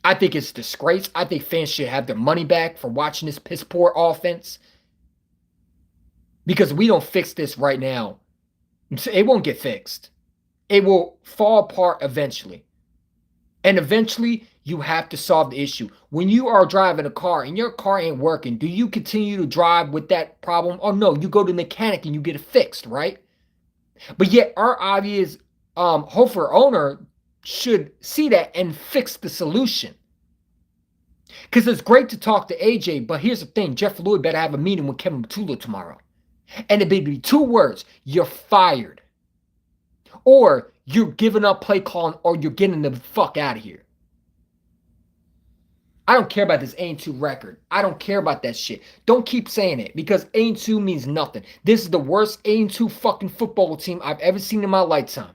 I think it's a disgrace. I think fans should have their money back for watching this piss poor offense. Because we don't fix this right now, it won't get fixed. It will fall apart eventually. And eventually, you have to solve the issue. When you are driving a car and your car ain't working, do you continue to drive with that problem? Or no, you go to the mechanic and you get it fixed, right? But yet, our obvious Hofer owner should see that and fix the solution. Because it's great to talk to AJ, but here's the thing. Jeff Lurie better have a meeting with Kevin Butullo tomorrow. And it'd be 2 words. You're fired. Or you're giving up play calling, or you're getting the fuck out of here. I don't care about this 8-2 record. I don't care about that shit. Don't keep saying it, because 8-2 means nothing. This is the worst 8-2 fucking football team I've ever seen in my lifetime.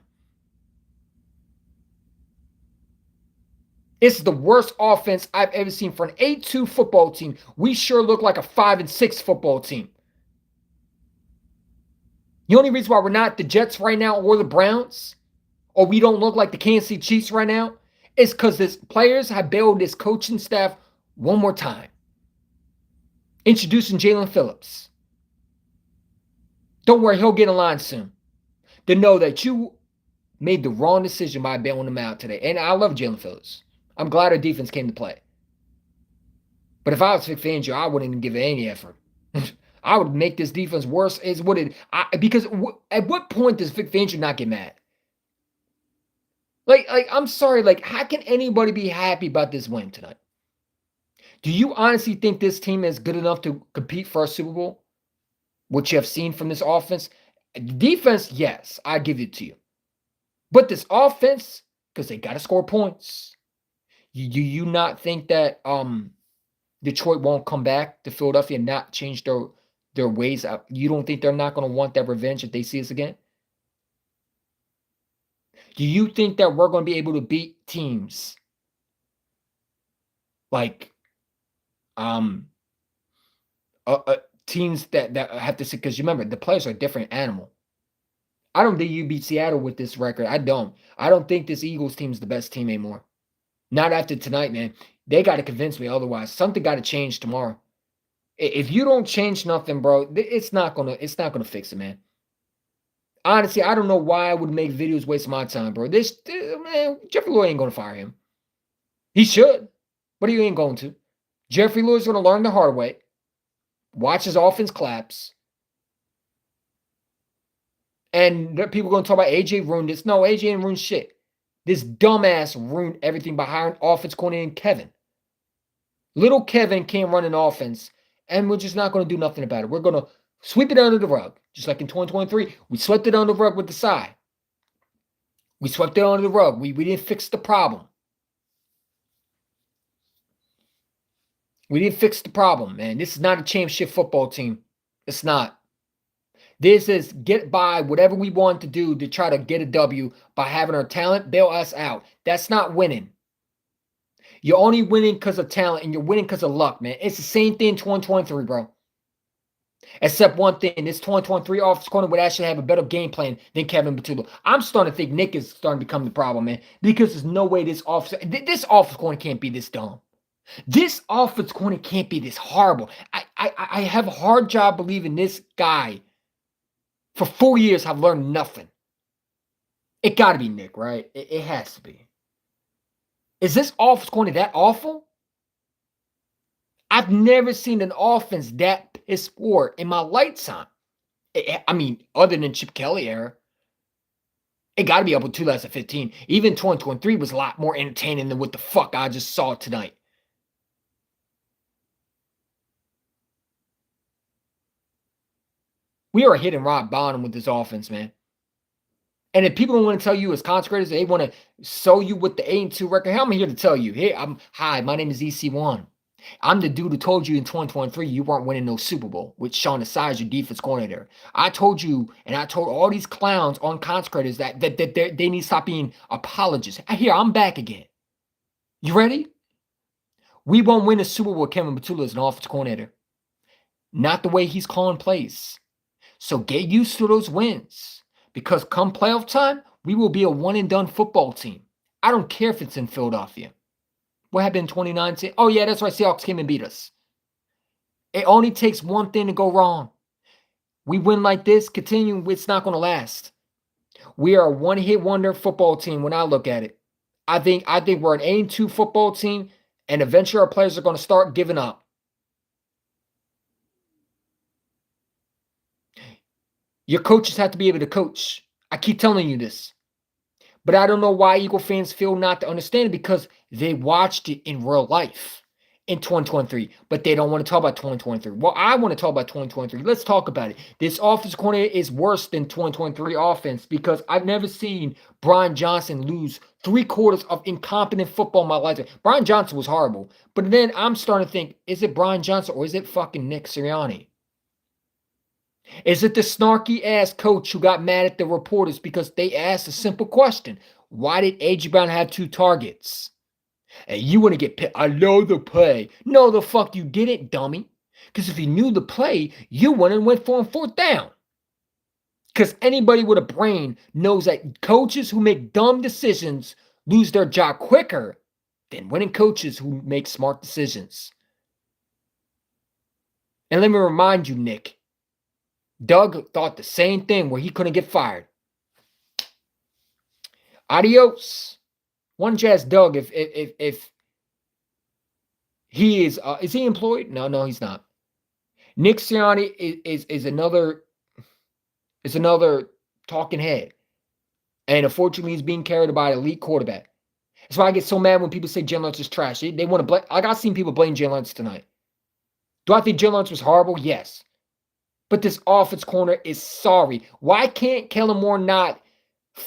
It's the worst offense I've ever seen for an 8-2 football team. We sure look like a 5-6 football team. The only reason why we're not the Jets right now or the Browns, or we don't look like the Kansas City Chiefs right now, is because these players have bailed this coaching staff one more time. Introducing Jalen Phillips. Don't worry, he'll get in line soon. To know that you made the wrong decision by bailing him out today. And I love Jalen Phillips. I'm glad our defense came to play. But if I was Vic Fangio, I wouldn't even give it any effort. I would make this defense worse. Because at what point does Vic Fangio not get mad? Like I'm sorry. Like, how can anybody be happy about this win tonight? Do you honestly think this team is good enough to compete for a Super Bowl? What you have seen from this offense, defense, yes, I give it to you. But this offense, because they got to score points. Do you not think that Detroit won't come back to Philadelphia and not change their ways out? You don't think they're not going to want that revenge if they see us again? Do you think that we're going to be able to beat teams like teams that have to see? Because remember, the players are a different animal. I don't think you beat Seattle with this record. I don't think this Eagles team is the best team anymore. Not after tonight, man. They got to convince me otherwise. Something got to change tomorrow. If you don't change nothing, bro, it's not gonna fix it, man. Honestly, I don't know why I would make videos waste my time, bro. Man, Jeffrey Lloyd ain't gonna fire him. He should, but he ain't going to. Jeffrey Lloyd's gonna learn the hard way. Watch his offense collapse. And people are going to talk about AJ ruined this. No, AJ didn't ruin shit. This dumbass ruined everything by hiring offense coordinator Kevin. Little Kevin can't run an offense, and we're just not going to do nothing about it. We're going to sweep it under the rug. Just like in 2023, we swept it under the rug with the side. We swept it under the rug. We didn't fix the problem. We didn't fix the problem, man. This is not a championship football team. It's not. This is get by whatever we want to do to try to get a W by having our talent bail us out. That's not winning. You're only winning because of talent, and you're winning because of luck, man. It's the same thing in 2023, bro. Except one thing, this 2023 offensive corner would actually have a better game plan than Kevin Patullo. I'm starting to think Nick is starting to become the problem, man, because there's no way this offensive corner can't be this dumb. This offensive corner can't be this horrible. I have a hard job believing this guy for 4 years have learned nothing. It got to be Nick, right? It has to be. Is this offense corner that awful? I've never seen an offense that piss poor in my lifetime. I mean, other than Chip Kelly era. It got to be up with 2015. Even 2023 was a lot more entertaining than what the fuck I just saw tonight. We are hitting rock bottom with this offense, man. And if people don't want to tell you as consecrators, they want to show you with the 8-2 record. I'm here to tell you. Hey, hi, my name is EC1. I'm the dude who told you in 2023 you weren't winning no Super Bowl with Sean Asai, your defense coordinator. I told you, and I told all these clowns on consecrators that they need to stop being apologists. Here, I'm back again. You ready? We won't win a Super Bowl with Kevin Patullo as an offensive coordinator. Not the way he's calling plays. So get used to those wins. Because come playoff time, we will be a one-and-done football team. I don't care if it's in Philadelphia. What happened in 2019? Oh, yeah, that's right. Seahawks came and beat us. It only takes one thing to go wrong. We win like this, continue, it's not going to last. We are a one-hit wonder football team when I look at it. I think we're an 8-2 football team, and eventually our players are going to start giving up. Your coaches have to be able to coach. I keep telling you this. But I don't know why Eagle fans feel not to understand it, because they watched it in real life in 2023, but they don't want to talk about 2023. Well, I want to talk about 2023. Let's talk about it. This offensive coordinator is worse than 2023 offense, because I've never seen Brian Johnson lose 3/4 of incompetent football in my lifetime. Brian Johnson was horrible. But then I'm starting to think, is it Brian Johnson or is it fucking Nick Sirianni? Is it the snarky-ass coach who got mad at the reporters because they asked a simple question? Why did A.J. Brown have 2 targets? And you want to get pissed. I know the play. No, the fuck you didn't, dummy. Because if you knew the play, you wouldn't have went for a fourth down. Because anybody with a brain knows that coaches who make dumb decisions lose their job quicker than winning coaches who make smart decisions. And let me remind you, Nick, Doug thought the same thing where he couldn't get fired. Adios. Why don't you ask Doug if he is he employed? No, he's not. Nick Sirianni is another talking head. And unfortunately, he's being carried by an elite quarterback. That's why I get so mad when people say Jalen Hurts is trash. They want to blame. I got seen people blame Jalen Hurts tonight. Do I think Jalen Hurts was horrible? Yes. But this offense corner is sorry. Why can't Kellen Moore not?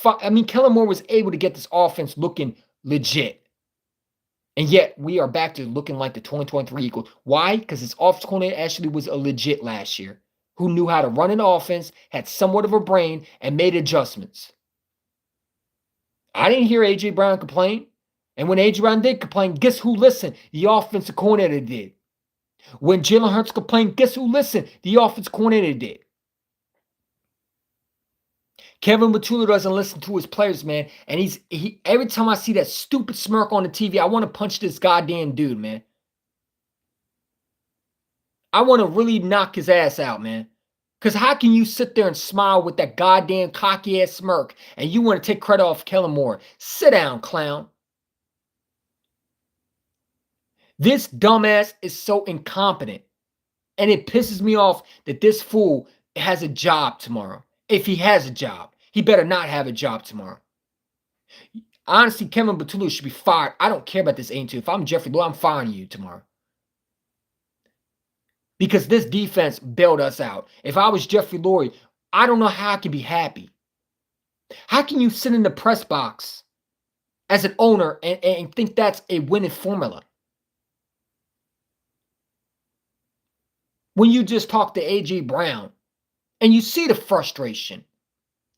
Kellen Moore was able to get this offense looking legit. And yet, we are back to looking like the 2023 Eagles. Why? Because his offense corner actually was a legit last year, who knew how to run an offense, had somewhat of a brain, and made adjustments. I didn't hear A.J. Brown complain. And when A.J. Brown did complain, guess who listened? The offensive coordinator did. When Jalen Hurts complained, guess who listened? The offensive coordinator did. Kevin Batula doesn't listen to his players, man. And he every time I see that stupid smirk on the TV, I want to punch this goddamn dude, man. I want to really knock his ass out, man. Because how can you sit there and smile with that goddamn cocky-ass smirk and you want to take credit off Kellen Moore? Sit down, clown. This dumbass is so incompetent. And it pisses me off that this fool has a job tomorrow. If he has a job. He better not have a job tomorrow. Honestly, Kevin Batula should be fired. I don't care about this 8-2. If I'm Jeffrey Lurie, I'm firing you tomorrow. Because this defense bailed us out. If I was Jeffrey Lurie, I don't know how I can be happy. How can you sit in the press box as an owner and think that's a winning formula? When you just talk to A.J. Brown and you see the frustration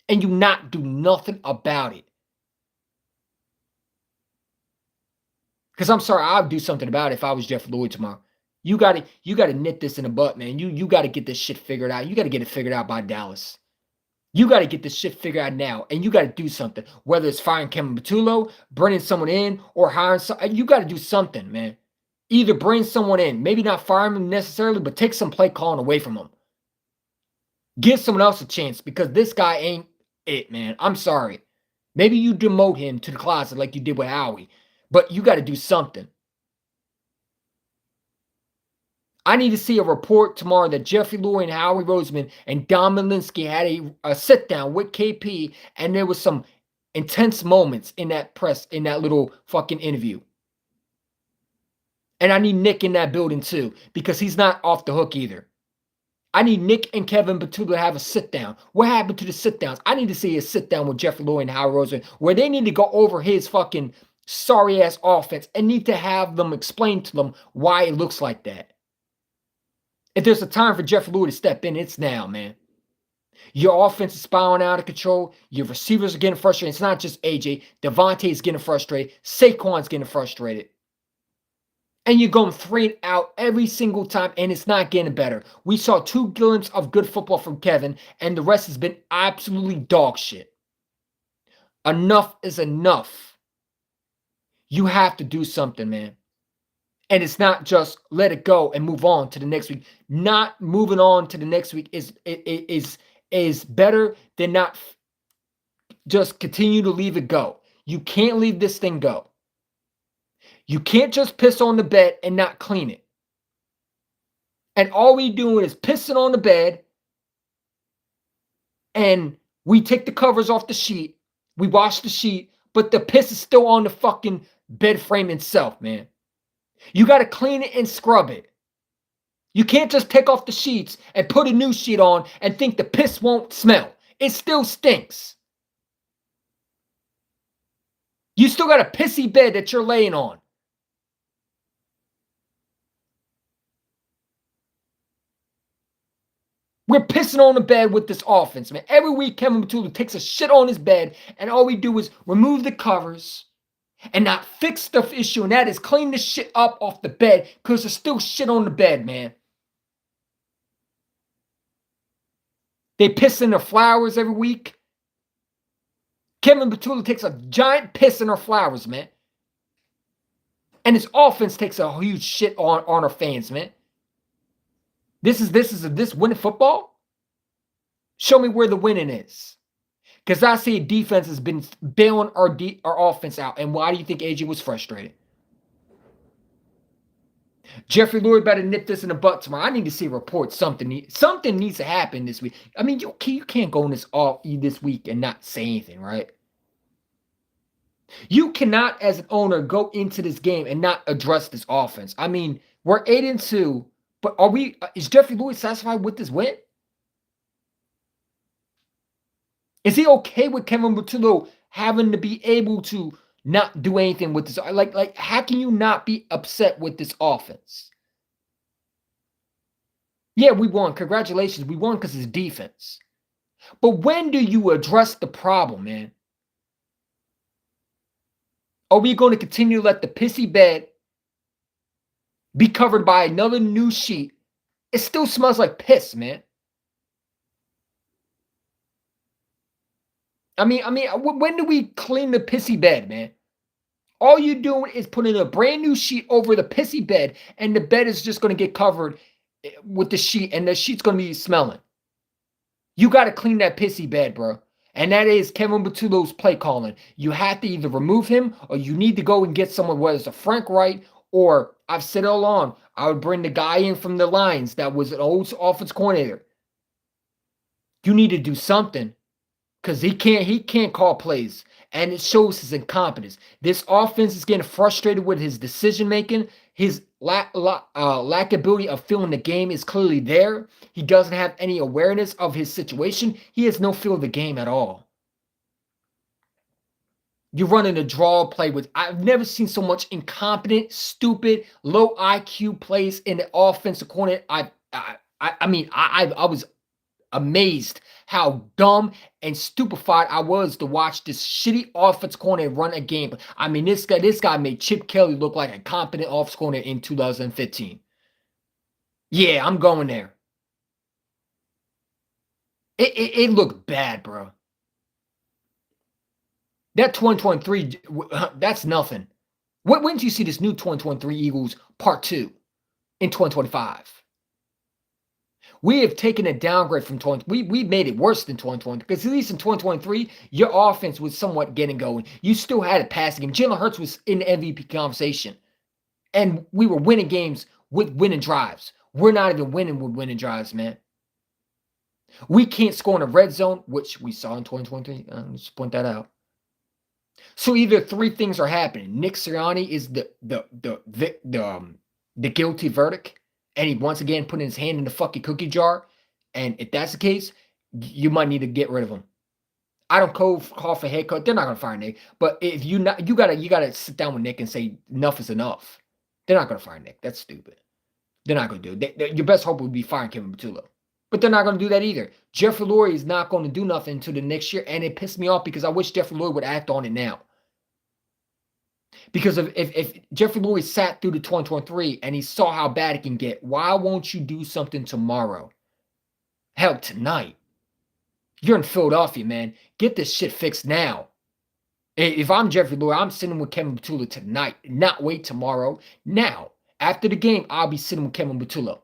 and you not do nothing about it. Because I'm sorry, I'll do something about it if I was Jeffrey Lurie tomorrow. You gotta nip this in the butt, man. You gotta get this shit figured out. You gotta get it figured out by Dallas. You gotta get this shit figured out now, and you gotta do something. Whether it's firing Kevin Batula, bringing someone in, or hiring someone, you gotta do something, man. Either bring someone in, maybe not fire him necessarily, but take some play calling away from him. Give someone else a chance because this guy ain't it, man. I'm sorry. Maybe you demote him to the closet like you did with Howie, but you got to do something. I need to see a report tomorrow that Jeffrey Lurie and Howie Roseman and Don Malinsky had a sit down with KP, and there was some intense moments in that little fucking interview. And I need Nick in that building too, because he's not off the hook either. I need Nick and Kevin Batula to have a sit down. What happened to the sit downs? I need to see a sit down with Jeffrey Lurie and Howie Roseman where they need to go over his fucking sorry ass offense and need to have them explain to them why it looks like that. If there's a time for Jeffrey Lurie to step in, it's now, man. Your offense is spiraling out of control. Your receivers are getting frustrated. It's not just AJ. Devontae is getting frustrated. Saquon's getting frustrated. And you're going 3 and out every single time, and it's not getting better. We saw 2 glimpses of good football from Kevin, and the rest has been absolutely dog shit. Enough is enough. You have to do something, man. And it's not just let it go and move on to the next week. Not moving on to the next week is better than not just continue to leave it go. You can't leave this thing go. You can't just piss on the bed and not clean it. And all we doing is pissing on the bed, and we take the covers off the sheet, we wash the sheet, but the piss is still on the fucking bed frame itself, man. You got to clean it and scrub it. You can't just take off the sheets and put a new sheet on and think the piss won't smell. It still stinks. You still got a pissy bed that you're laying on. We're pissing on the bed with this offense, man. Every week, Kevin Batula takes a shit on his bed, and all we do is remove the covers, and not fix the issue, and that is clean the shit up off the bed because there's still shit on the bed, man. They piss in their flowers every week. Kevin Petula takes a giant piss in her flowers, man. And his offense takes a huge shit on our fans, man. This winning football? Show me where the winning is. Because I see defense has been bailing our offense out. And why do you think AJ was frustrated? Jeffrey Lurie better nip this in the butt tomorrow. I need to see a report. Something needs to happen this week. I mean, you can't go in this week and not say anything, right? You cannot, as an owner, go into this game and not address this offense. I mean, we're 8-2, but is Jeffrey Lurie satisfied with this win? Is he okay with Kevin Petula having to be able to not do anything with this? Like, how can you not be upset with this offense? Yeah, we won. Congratulations. We won because it's defense. But when do you address the problem, man? Are we going to continue to let the pissy bed be covered by another new sheet? It still smells like piss, man. I mean, when do we clean the pissy bed, man? All you're doing is putting a brand new sheet over the pissy bed, and the bed is just going to get covered with the sheet, and the sheet's going to be smelling. You got to clean that pissy bed, bro. And that is Kevin Petula's play calling. You have to either remove him or you need to go and get someone, whether it's a Frank Wright or I've said it all along, I would bring the guy in from the Lions that was an old offense coordinator. You need to do something because he can't call plays. And it shows his incompetence. This offense is getting frustrated with his decision making. His lack ability of feeling the game is clearly there. He doesn't have any awareness of his situation. He has no feel of the game at all. You're running a draw play with. I've never seen so much incompetent, stupid, low IQ plays in the offensive corner. I was amazed how dumb and stupefied I was to watch this shitty offense corner run a game. I mean, this guy made Chip Kelly look like a competent offense corner in 2015. Yeah, I'm going there. It looked bad, bro. That 2023, that's nothing. When did you see this new 2023 Eagles Part 2 in 2025? We have taken a downgrade from 20. We made it worse than 2020 because at least in 2023, your offense was somewhat getting going. You still had a passing game. Jalen Hurts was in the MVP conversation, and we were winning games with winning drives. We're not even winning with winning drives, man. We can't score in the red zone, which we saw in 2023. Let's point that out. So either three things are happening. Nick Sirianni is the guilty verdict. And he once again put his hand in the fucking cookie jar. And if that's the case, you might need to get rid of him. I don't call for a head coach. They're not gonna fire Nick. But if you gotta sit down with Nick and say enough is enough. They're not gonna fire Nick. That's stupid. They're not gonna do it. Your best hope would be firing Kevin Petula. But they're not gonna do that either. Jeffrey Lurie is not gonna do nothing until the next year. And it pissed me off because I wish Jeffrey Lurie would act on it now. Because if Jeffrey Lurie sat through the 2023 and he saw how bad it can get, why won't you do something tomorrow? Hell, tonight. You're in Philadelphia, man. Get this shit fixed now. If I'm Jeffrey Lurie, I'm sitting with Kevin Petula tonight, not wait tomorrow. Now, after the game, I'll be sitting with Kevin Petula.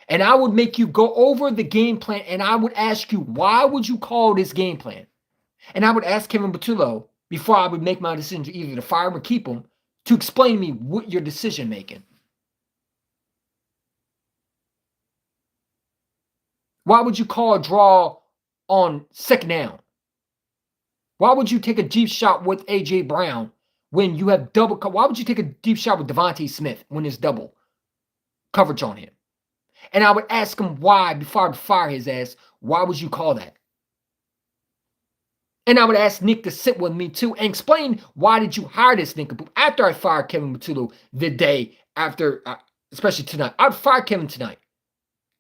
And I would make you go over the game plan, and I would ask you, why would you call this game plan? And I would ask Kevin Petula, before I would make my decision to either to fire him or keep him, to explain to me what your decision making. Why would you call a draw on second down? Why would you take a deep shot with A.J. Brown when you have double? Why would you take a deep shot with Devontae Smith when there's double coverage on him? And I would ask him why, before I would fire his ass, why would you call that? And I would ask Nick to sit with me too and explain why did you hire this nincompoop after I fired Kevin Petula the day after, especially tonight. I'd fire Kevin tonight.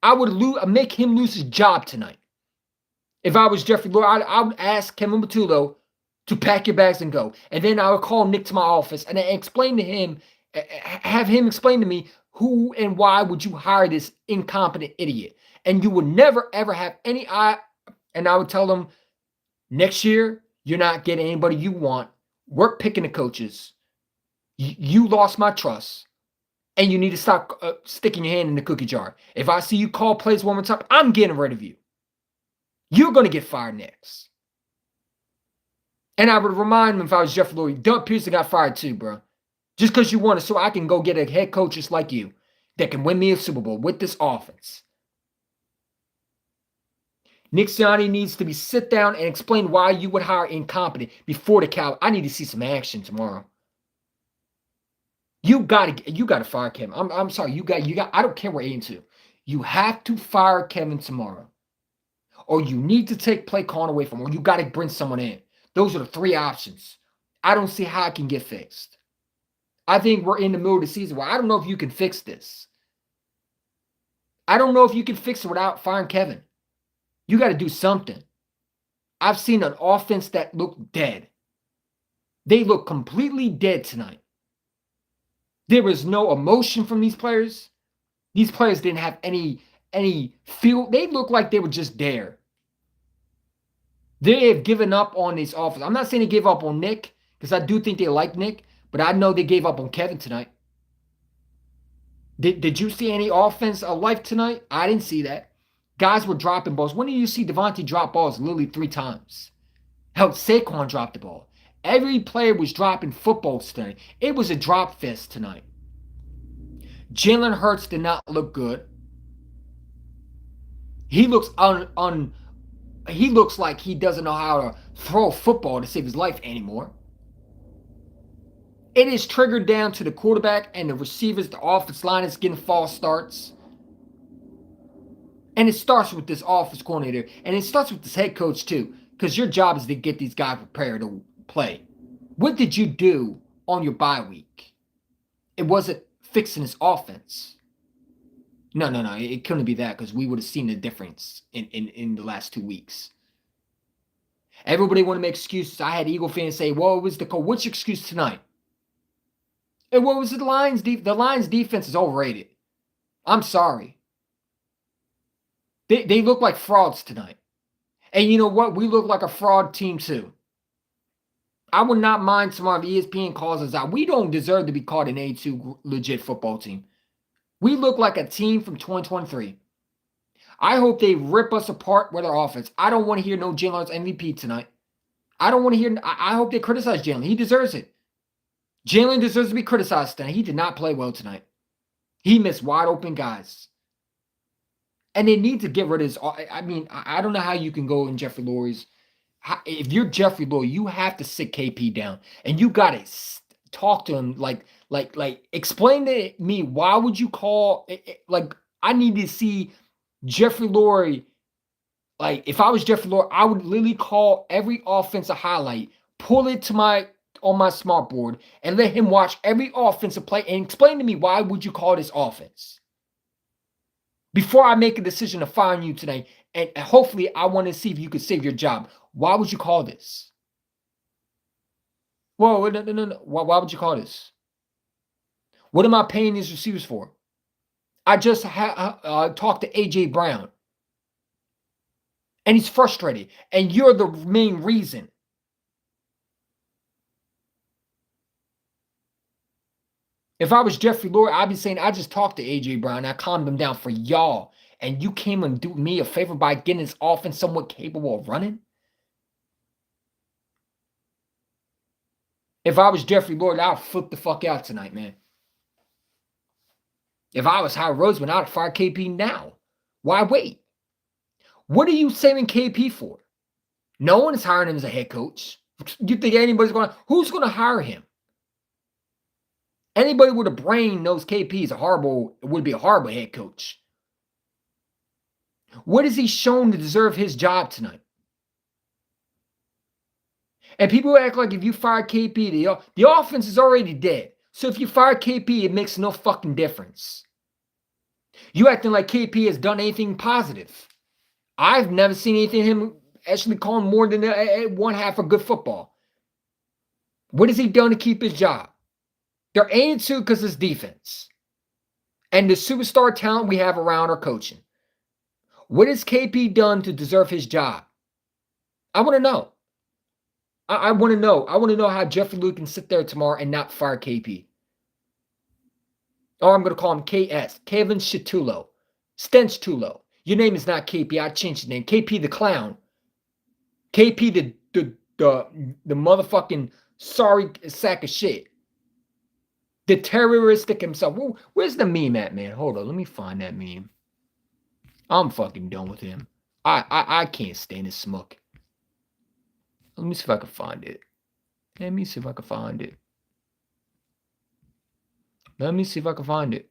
I would make him lose his job tonight. If I was Jeffrey Lurie, I would ask Kevin Petula to pack your bags and go. And then I would call Nick to my office and I explain to him, have him explain to me who and why would you hire this incompetent idiot. And you would never, ever have any eye. And I would tell them, next year, you're not getting anybody you want. We're picking the coaches. You lost my trust. And you need to stop sticking your hand in the cookie jar. If I see you call plays one more time, I'm getting rid of you. You're going to get fired next. And I would remind him if I was Jeff Lurie, Doug Pearson got fired too, bro. Just because you want it, so I can go get a head coach just like you that can win me a Super Bowl with this offense. Nick Sirianni needs to be sit down and explain why you would hire incompetent before the Cowboys. I need to see some action tomorrow. You gotta fire Kevin. I'm sorry. You got. I don't care what 8-2. You have to fire Kevin tomorrow, or you need to take play calling away from him, or you got to bring someone in. Those are the three options. I don't see how it can get fixed. I think we're in the middle of the season where I don't know if you can fix this. I don't know if you can fix it without firing Kevin. You got to do something. I've seen an offense that looked dead. They look completely dead tonight. There was no emotion from these players. These players didn't have any feel. They looked like they were just there. They have given up on this offense. I'm not saying they gave up on Nick, because I do think they like Nick, but I know they gave up on Kevin tonight. Did you see any offense of life tonight? I didn't see that. Guys were dropping balls. When did you see Devontae drop balls? Literally 3 times. Hell, Saquon dropped the ball. Every player was dropping footballs tonight. It was a drop fest tonight. Jalen Hurts did not look good. He looks he looks like he doesn't know how to throw a football to save his life anymore. It is triggered down to the quarterback and the receivers. The offensive line is getting false starts. And it starts with this offense coordinator. And it starts with this head coach too. Because your job is to get these guys prepared to play. What did you do on your bye week? It wasn't fixing his offense. No. It couldn't be that, because we would have seen the difference in the last 2 weeks. Everybody want to make excuses. I had Eagle fans say, well, it was the coach. What's your excuse tonight? And what was the Lions? The Lions defense is overrated. I'm sorry. They look like frauds tonight. And you know what? We look like a fraud team too. I would not mind some of ESPN calls us out. We don't deserve to be called an A2 legit football team. We look like a team from 2023. I hope they rip us apart with our offense. I don't want to hear no Jalen's MVP tonight. I don't want to hear. I hope they criticize Jalen. He deserves it. Jalen deserves to be criticized tonight. He did not play well tonight. He missed wide open guys. And they need to get rid of his. I mean, I don't know how you can go in Jeffrey Lurie's. If you're Jeffrey Lurie, you have to sit KP down. And you got to talk to him like explain to me, why would you call, like, I need to see Jeffrey Lurie. Like, if I was Jeffrey Lurie, I would literally call every offensive highlight, pull it to on my smart board, and let him watch every offensive play and explain to me, why would you call this offense? Before I make a decision to fire you tonight, and hopefully I want to see if you could save your job. Why would you call this? Whoa, no. Why would you call this? What am I paying these receivers for? I just talked to A.J. Brown. And he's frustrated. And you're the main reason. If I was Jeffrey Lurie, I'd be saying, I just talked to A.J. Brown. I calmed him down for y'all. And you came and do me a favor by getting this offense somewhat capable of running? If I was Jeffrey Lurie, I'd flip the fuck out tonight, man. If I was Howard Roseman, I'd fire KP now. Why wait? What are you saving KP for? No one is hiring him as a head coach. You think anybody's who's going to hire him? Anybody with a brain knows KP is would be a horrible head coach. What has he shown to deserve his job tonight? And people act like if you fire KP, the offense is already dead. So if you fire KP, it makes no fucking difference. You acting like KP has done anything positive. I've never seen anything him actually calling more than one half of good football. What has he done to keep his job? They're 8-2 because it's defense. And the superstar talent we have around are coaching. What has KP done to deserve his job? I want to know. I want to know. I want to know how Jeffrey Lurie can sit there tomorrow and not fire KP. Or I'm going to call him KS, Kevin Shitulo, Stench Tulo. Your name is not KP. I changed the name. KP the clown. KP the motherfucking sorry sack of shit. The terroristic himself. Where's the meme at, man? Hold on. Let me find that meme. I'm fucking done with him. I can't stand his smuck. Let me see if I can find it. Let me see if I can find it. Let me see if I can find it.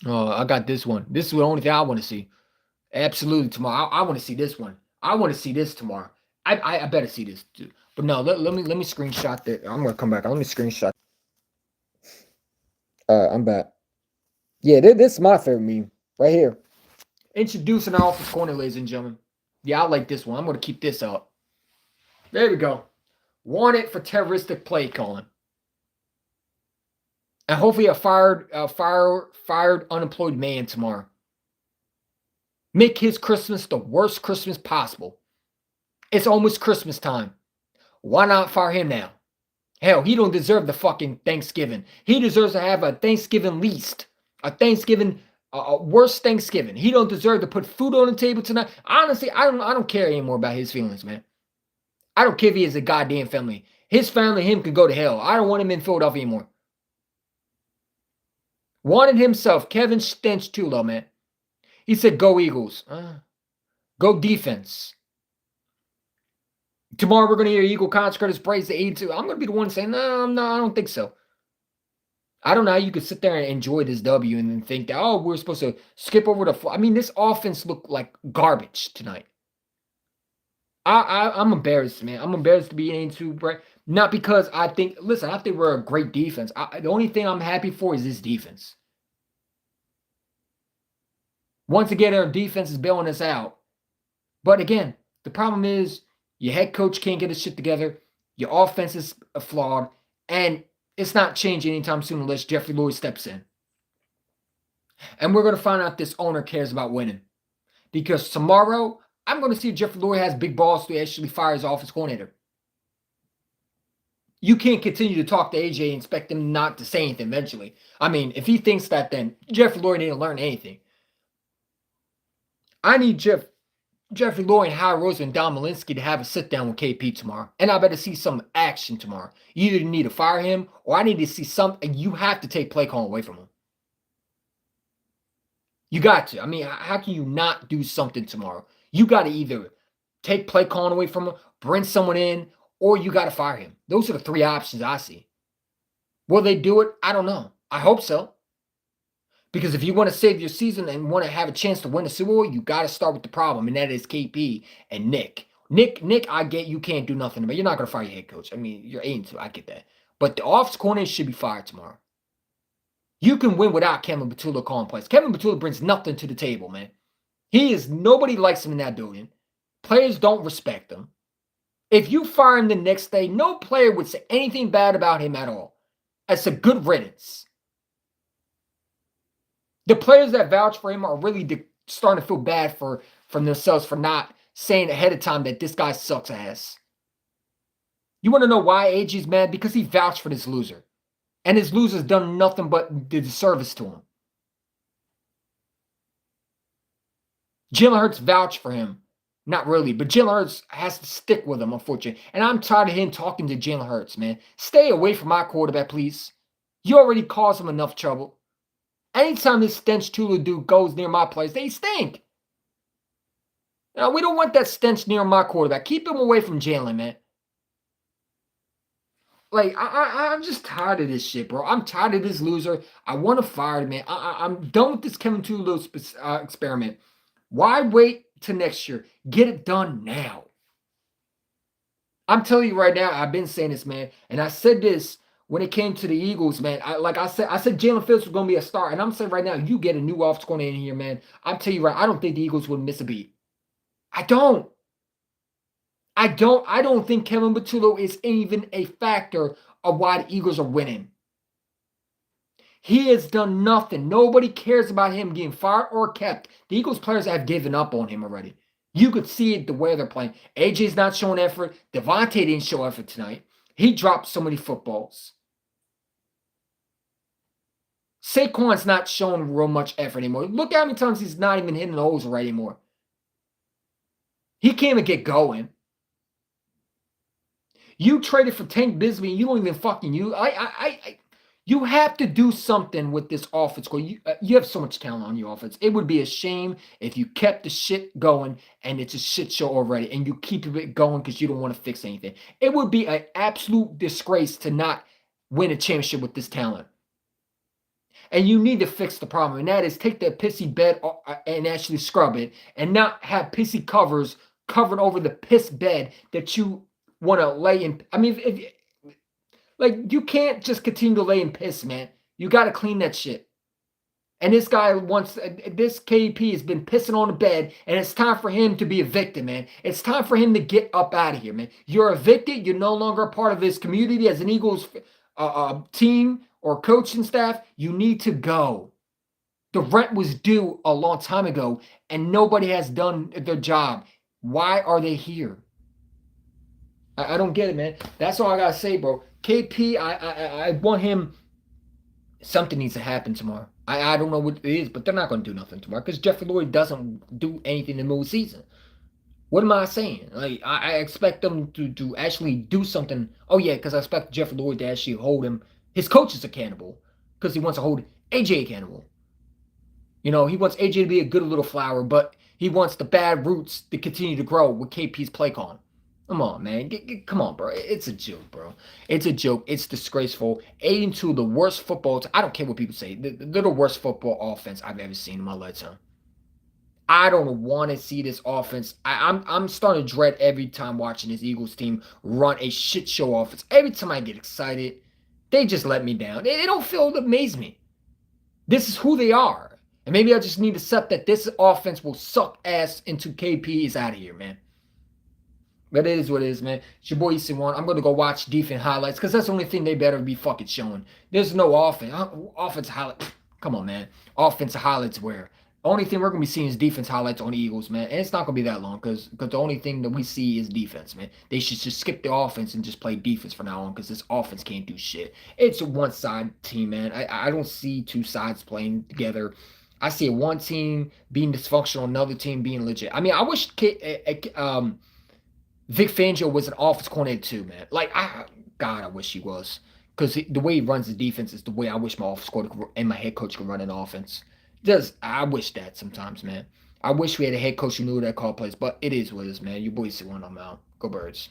Oh, I got this one. This is the only thing I want to see. Absolutely tomorrow. I want to see this one. I want to see this tomorrow. I better see this too. But no, let me screenshot that. I'm gonna come back. Let me screenshot. All right, I'm back. Yeah, this is my favorite meme right here. Introducing our office corner, ladies and gentlemen. Yeah, I like this one. I'm gonna keep this up. There we go. Wanted for terroristic play calling. And hopefully a fired unemployed man tomorrow. Make his Christmas the worst Christmas possible. It's almost Christmas time. Why not fire him now? Hell, he don't deserve the fucking Thanksgiving. He deserves to have a Thanksgiving least. A Thanksgiving, a worse Thanksgiving. He don't deserve to put food on the table tonight. Honestly, I don't care anymore about his feelings, man. I don't care if he has a goddamn family. His family, him, can go to hell. I don't want him in Philadelphia anymore. Wanted himself, Kevin Stench Tulo, man. He said, go Eagles. Go defense. Tomorrow we're going to hear Eagle consecrators praise the 82. I'm going to be the one saying, no, I don't think so. I don't know how you could sit there and enjoy this W and then think that, oh, we're supposed to skip over the I mean, this offense looked like garbage tonight. I'm embarrassed, man. I'm embarrassed to be 82. Not because I think, listen, I think we're a great defense. The only thing I'm happy for is this defense. Once again, our defense is bailing us out. But again, the problem is your head coach can't get his shit together. Your offense is flawed. And it's not changing anytime soon unless Jeffrey Lurie steps in. And we're going to find out this owner cares about winning. Because tomorrow, I'm going to see if Jeffrey Lurie has big balls to actually fire his offense coordinator. You can't continue to talk to AJ and expect him not to say anything eventually. I mean, if he thinks that, then Jeffrey Lurie didn't learn anything. I need Jeffrey Lurie and Howard Roseman and Don Malinsky to have a sit-down with KP tomorrow. And I better see some action tomorrow. You either need to fire him, or I need to see something. You have to take play calling away from him. You got to. I mean, how can you not do something tomorrow? You got to either take play calling away from him, bring someone in, or you got to fire him. Those are the three options I see. Will they do it? I don't know. I hope so. Because if you want to save your season and want to have a chance to win the Super Bowl, you got to start with the problem, and that is KP and Nick. Nick, I get you can't do nothing about. You're not going to fire your head coach. I mean, you're 8-2. I get that. But the offensive coordinator should be fired tomorrow. You can win without Kevin Patullo calling plays. Kevin Patullo brings nothing to the table, man. Nobody likes him in that building. Players don't respect him. If you fire him the next day, no player would say anything bad about him at all. That's a good riddance. The players that vouch for him are really starting to feel bad for themselves for not saying ahead of time that this guy sucks ass. You want to know why AG's mad? Because he vouched for this loser. And this loser's done nothing but disservice to him. Jalen Hurts vouched for him. Not really, but Jalen Hurts has to stick with him, unfortunately. And I'm tired of him talking to Jalen Hurts, man. Stay away from my quarterback, please. You already caused him enough trouble. Anytime this stench Tula dude goes near my place, they stink. Now, we don't want that stench near my quarterback. Keep him away from Jalen, man. Like, I'm just tired of this shit, bro. I'm tired of this loser. I want to fire him, man. I'm done with this Kevin Tula experiment. Why wait till next year? Get it done now. I'm telling you right now, I've been saying this, man. And I said this when it came to the Eagles, man. I said Jalen Phillips was going to be a star. And I'm saying right now, you get a new offensive coordinator in here, man. I'm telling you right, I don't think the Eagles would miss a beat. I don't. I don't think Kevin Patullo is even a factor of why the Eagles are winning. He has done nothing. Nobody cares about him getting fired or kept. The Eagles players have given up on him already. You could see it the way they're playing. AJ's not showing effort. Devontae didn't show effort tonight. He dropped so many footballs. Saquon's not showing real much effort anymore. Look how many times he's not even hitting the holes right anymore. He can't even get going. You traded for Tank Bigsby and you don't even fucking you. You have to do something with this offense. You have so much talent on your offense. It would be a shame if you kept the shit going and it's a shit show already and you keep it going because you don't want to fix anything. It would be an absolute disgrace to not win a championship with this talent. And you need to fix the problem, and that is take the pissy bed and actually scrub it and not have pissy covers covered over the piss bed that you want to lay in. I mean, like, you can't just continue to lay in piss, man. You got to clean that shit. And this guy wants, this KP has been pissing on the bed, and it's time for him to be evicted, man. It's time for him to get up out of here, man. You're evicted. You're no longer a part of this community as an Eagles team or coaching staff. You need to go. The rent was due a long time ago, and nobody has done their job. Why are they here? I don't get it, man. That's all I gotta say, bro. KP, I want him. Something needs to happen tomorrow. I don't know what it is, but they're not going to do nothing tomorrow because Jeffrey Lurie doesn't do anything in the middle of the season. What am I saying? Like, I expect them to actually do something. Oh, yeah, because I expect Jeffrey Lurie to actually hold his coaches accountable because he wants to hold AJ accountable. You know, he wants AJ to be a good little flower, but he wants the bad roots to continue to grow with KP's play calling. Come on, man. Come on, bro. It's a joke, bro. It's a joke. It's disgraceful. 8-2, the worst football. I don't care what people say. They're the worst football offense I've ever seen in my lifetime. I don't want to see this offense. I'm starting to dread every time watching this Eagles team run a shit show offense. Every time I get excited, they just let me down. They don't feel to amaze me. This is who they are. And maybe I just need to accept that this offense will suck ass until KP is out of here, man. But it is what it is, man. It's your boy EC1. I'm going to go watch defense highlights because that's the only thing they better be fucking showing. There's no offense. Offensive highlights. Come on, man. Offensive highlights where? Only thing we're going to be seeing is defense highlights on the Eagles, man. And it's not going to be that long because the only thing that we see is defense, man. They should just skip the offense and just play defense from now on because this offense can't do shit. It's a one-side team, man. I don't see two sides playing together. I see one team being dysfunctional, another team being legit. I mean, I wish Vic Fangio was an offense coordinator too, man. Like, God, I wish he was. Because the way he runs the defense is the way I wish my offense coordinator and my head coach could run an offense. I wish that sometimes, man. I wish we had a head coach who knew that call plays, but it is what it is, man. Your boys see one, I'm out. Go Birds.